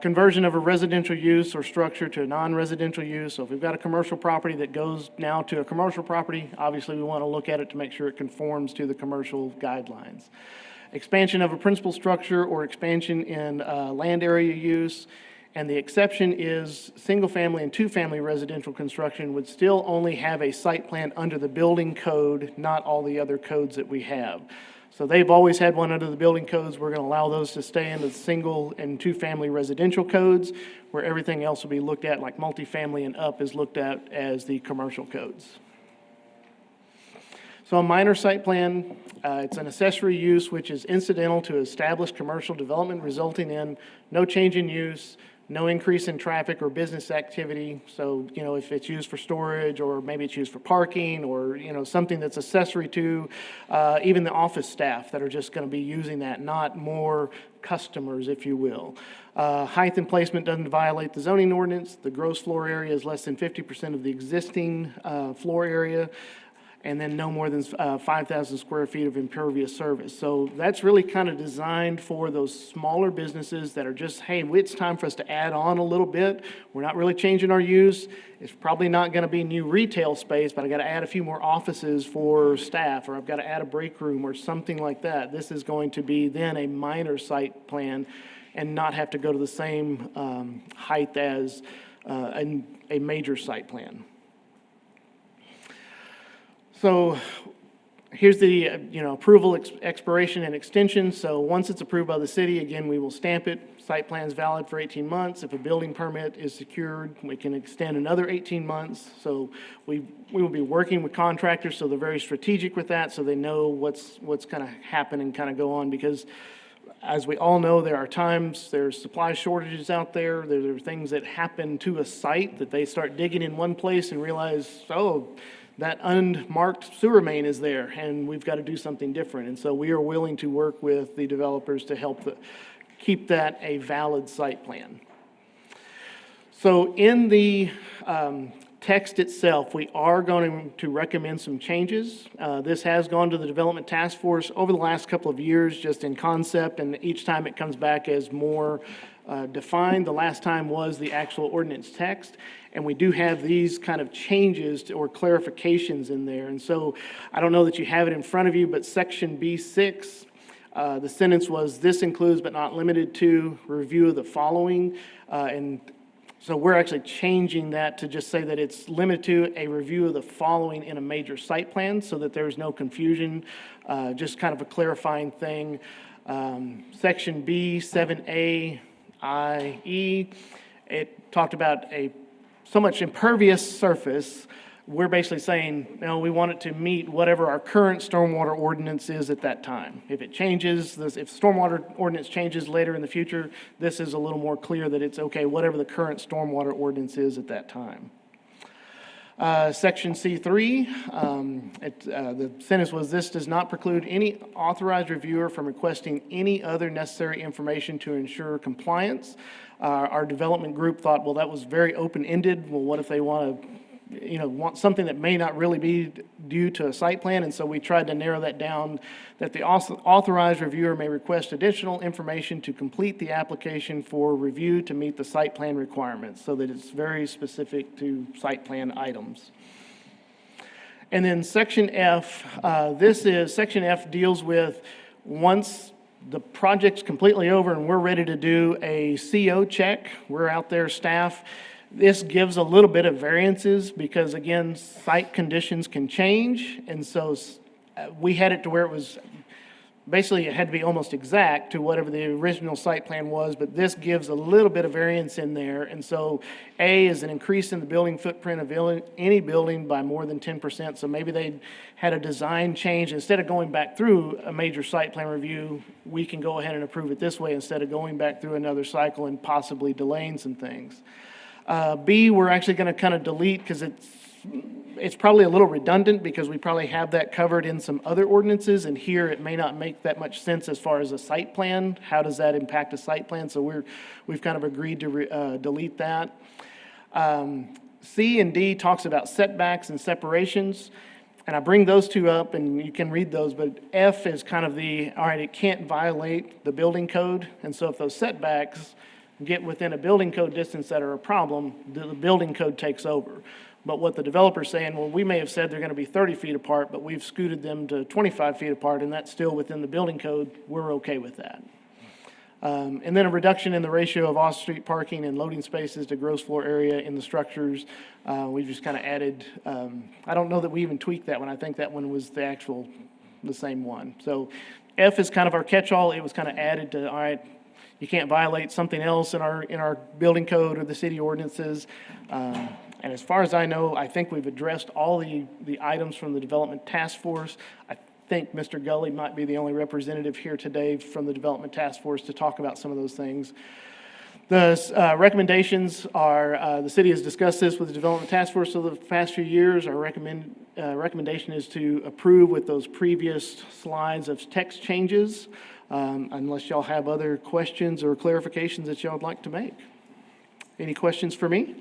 Conversion of a residential use or structure to a non-residential use. So if we've got a commercial property that goes now to a commercial property, obviously we want to look at it to make sure it conforms to the commercial guidelines. Expansion of a principal structure or expansion in land area use. And the exception is single-family and two-family residential construction would still only have a site plan under the building code, not all the other codes that we have. So they've always had one under the building codes. We're going to allow those to stay in the single and two-family residential codes, where everything else will be looked at, like multifamily and up is looked at as the commercial codes. So a minor site plan, it's an accessory use which is incidental to established commercial development, resulting in no change in use, no increase in traffic or business activity. So, if it's used for storage, or maybe it's used for parking, or, something that's accessory to even the office staff that are just going to be using that, not more customers, if you will. Height and placement doesn't violate the zoning ordinance. The gross floor area is less than 50% of the existing floor area. And then no more than 5,000 square feet of impervious surface. So that's really kind of designed for those smaller businesses that are just, hey, it's time for us to add on a little bit. We're not really changing our use. It's probably not going to be new retail space, but I got to add a few more offices for staff, or I've got to add a break room or something like that. This is going to be then a minor site plan and not have to go to the same height as a major site plan. So Here's the, approval, expiration, and extension. So once it's approved by the city, again, we will stamp it. Site plan's valid for 18 months. If a building permit is secured, we can extend another 18 months. So we will be working with contractors, so they're very strategic with that, so they know what's going to happen and kind of go on, because as we all know, there are times, there's supply shortages out there. There are things that happen to a site that they start digging in one place and realize, oh, that unmarked sewer main is there, and we've got to do something different. And so we are willing to work with the developers to help keep that a valid site plan. So in the text itself, we are going to recommend some changes. This has gone to the Development Task Force over the last couple of years, just in concept, and each time it comes back as more defined. The last time was the actual ordinance text, and we do have these kind of changes or clarifications in there. And so I don't know that you have it in front of you, but section B6, the sentence was, "This includes but not limited to review of the following," and so we're actually changing that to just say that it's limited to a review of the following in a major site plan, so that there's no confusion, just kind of a clarifying thing. Section B, 7A, IE, it talked about so much impervious surface. We're basically saying, no, we want it to meet whatever our current stormwater ordinance is at that time. If it changes, if stormwater ordinance changes later in the future, this is a little more clear that it's okay, whatever the current stormwater ordinance is at that time. Section C3, the sentence was, "This does not preclude any authorized reviewer from requesting any other necessary information to ensure compliance." Our development group thought, well, that was very open-ended. Well, what if they want want something that may not really be due to a site plan? And so we tried to narrow that down, that the authorized reviewer may request additional information to complete the application for review to meet the site plan requirements, so that it's very specific to site plan items. And then section F, section F deals with once the project's completely over and we're ready to do a CO check, we're out there, staff. This gives a little bit of variances because, again, site conditions can change. And so we had it to where it was, basically it had to be almost exact to whatever the original site plan was, but this gives a little bit of variance in there. And so A is an increase in the building footprint of any building by more than 10%. So maybe they had a design change. Instead of going back through a major site plan review, we can go ahead and approve it this way instead of going back through another cycle and possibly delaying some things. B, we're actually going to kind of delete because it's probably a little redundant because we probably have that covered in some other ordinances, and here it may not make that much sense as far as a site plan. How does that impact a site plan? So we've kind of agreed to delete that. C and D talks about setbacks and separations, and I bring those two up and you can read those, but F is kind of all right, it can't violate the building code, and so if those setbacks get within a building code distance that are a problem, the building code takes over. But what the developer's saying, well, we may have said they're going to be 30 feet apart, but we've scooted them to 25 feet apart, and that's still within the building code. We're okay with that. And then a reduction in the ratio of off-street parking and loading spaces to gross floor area in the structures. We just kind of added, I don't know that we even tweaked that one. I think that one was the same one. So F is kind of our catch-all. It was kind of added to, all right, you can't violate something else in our building code or the city ordinances. And as far as I know, I think we've addressed all the items from the Development Task Force. I think Mr. Gully might be the only representative here today from the Development Task Force to talk about some of those things. The recommendations are, the city has discussed this with the Development Task Force over the past few years. Our recommendation is to approve with those previous slides of text changes, unless y'all have other questions or clarifications that y'all would like to make. Any questions for me?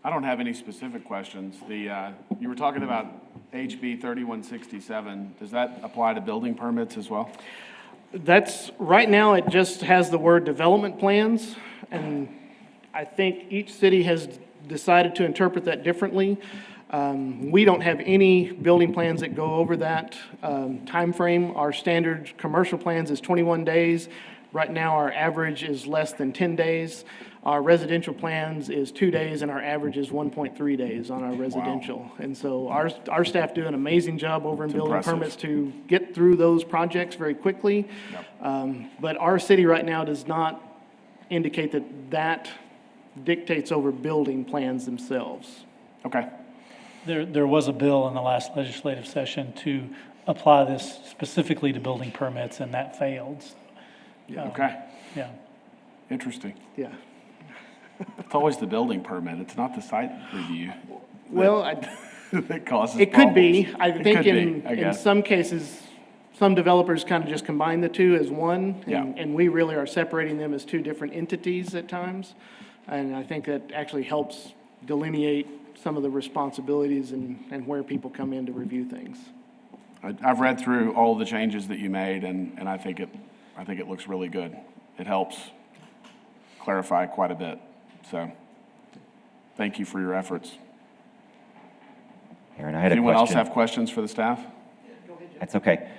I don't have any specific questions. You were talking about HB 3167. Does that apply to building permits as well? That's, right now, it just has the word development plans, and I think each city has decided to interpret that differently. We don't have any building plans that go over that time frame. Our standard commercial plans is 21 days. Right now, our average is less than 10 days Our residential plans is 2 days, and our average is 1.3 days on our residential. And so our staff do an amazing job over in building impressive. permits to get through those projects very quickly. But our city right now does not indicate that dictates over building plans themselves. Okay. There was a bill in the last legislative session to apply this specifically to building permits, and that failed. Okay. Yeah. Interesting. Yeah. It's always the building permit. It's not the site review. Well, That causes it could be. problems. I It think could be, I in guess. some cases, some developers kind of just combine the two as one. Yeah. And we really are separating them as two different entities at times. And I think that actually helps delineate some of the responsibilities and where people come in to review things. I've read through all the changes that you made, and I think it looks really good. It helps clarify quite a bit. So, thank you for your efforts. Aaron, I had a Anyone else question. have questions for the staff? That's okay.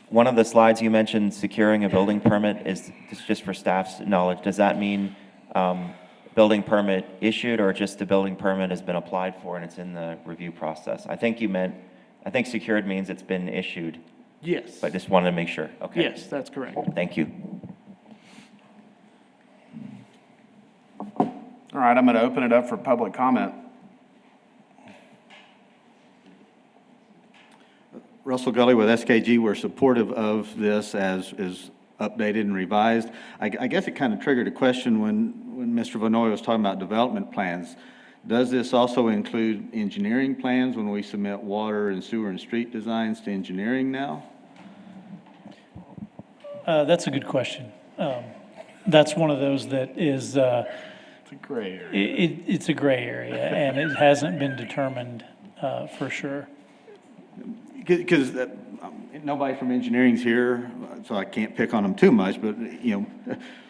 One of the slides you mentioned securing a building permit is this just for staff's knowledge. Does that mean building permit issued or just the building permit has been applied for and it's in the review process? I think secured means it's been issued, Yes. but just wanted to make sure. Okay. Yes, that's correct. Thank you. All right, I'm going to open it up for public comment. Russell Gully with SKG, we're supportive of this as is updated and revised. I guess it kind of triggered a question when Mr. Vanoy was talking about development plans. Does this also include engineering plans when we submit water and sewer and street designs to engineering now? That's a good question. That's one of those that is, It's a gray area. it's a gray area, and it hasn't been determined for sure. Because nobody from engineering's here, so I can't pick on them too much, but,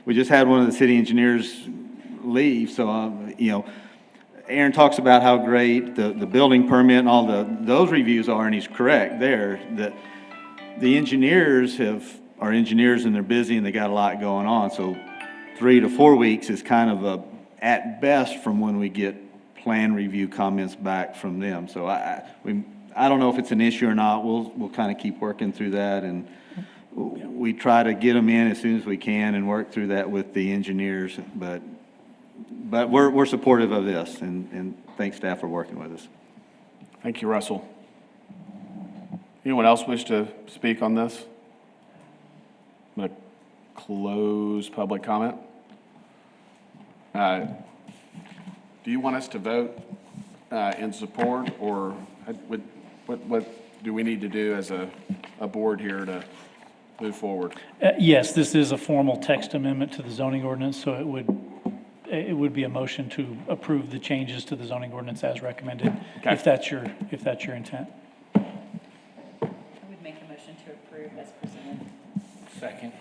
we just had one of the city engineers leave, so, Aaron talks about how great the building permit and all those reviews are, and he's correct there, that the engineers are engineers and they're busy and they got a lot going on, so 3 to 4 weeks is kind of at best from when we get plan review comments back from them. So I don't know if it's an issue or not. We'll kind of keep working through that, and we try to get them in as soon as we can and work through that with the engineers. But we're supportive of this, and thanks staff for working with us. Thank you, Russell. Anyone else wish to speak on this? I'm going to close public comment. Do you want us to vote in support, or what do we need to do as a board here to move forward? Yes, this is a formal text amendment to the zoning ordinance, so it would be a motion to approve the changes to the zoning ordinance as recommended, Okay. if that's your intent. I would make a motion to approve as presented. Second.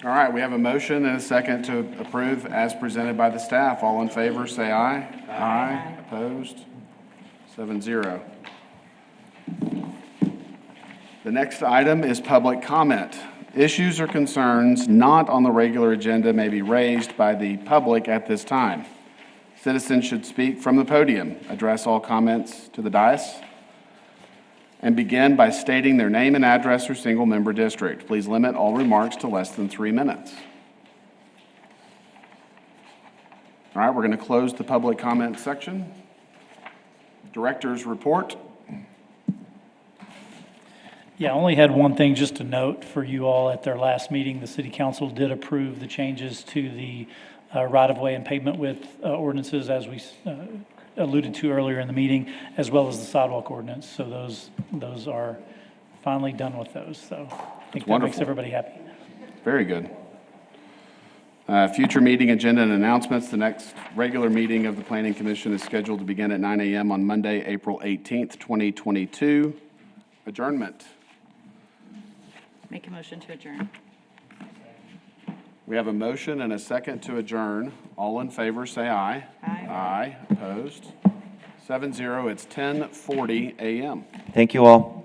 All right, we have a motion and a second to approve as presented by the staff. All in favor, say aye. Aye. Opposed? 7-0. The next item is public comment. Issues or concerns not on the regular agenda may be raised by the public at this time. Citizens should speak from the podium, address all comments to the dais, and begin by stating their name and address or single-member district. Please limit all remarks to less than 3 minutes. All right, we're going to close the public comment section. Director's report. Yeah, I only had one thing just to note for you all. At their last meeting, the city council did approve the changes to the right-of-way and pavement width ordinances, as we alluded to earlier in the meeting, as well as the sidewalk ordinance. So those are finally done with those. So I think that wonderful. makes everybody happy. Very good. Future meeting agenda and announcements. The next regular meeting of the Planning Commission is scheduled to begin at 9 a.m. on Monday, April 18th, 2022. Adjournment. Make a motion to adjourn. We have a motion and a second to adjourn. All in favor, say aye. Aye. Aye. Opposed? 7-0. It's 10:40 a.m. Thank you all.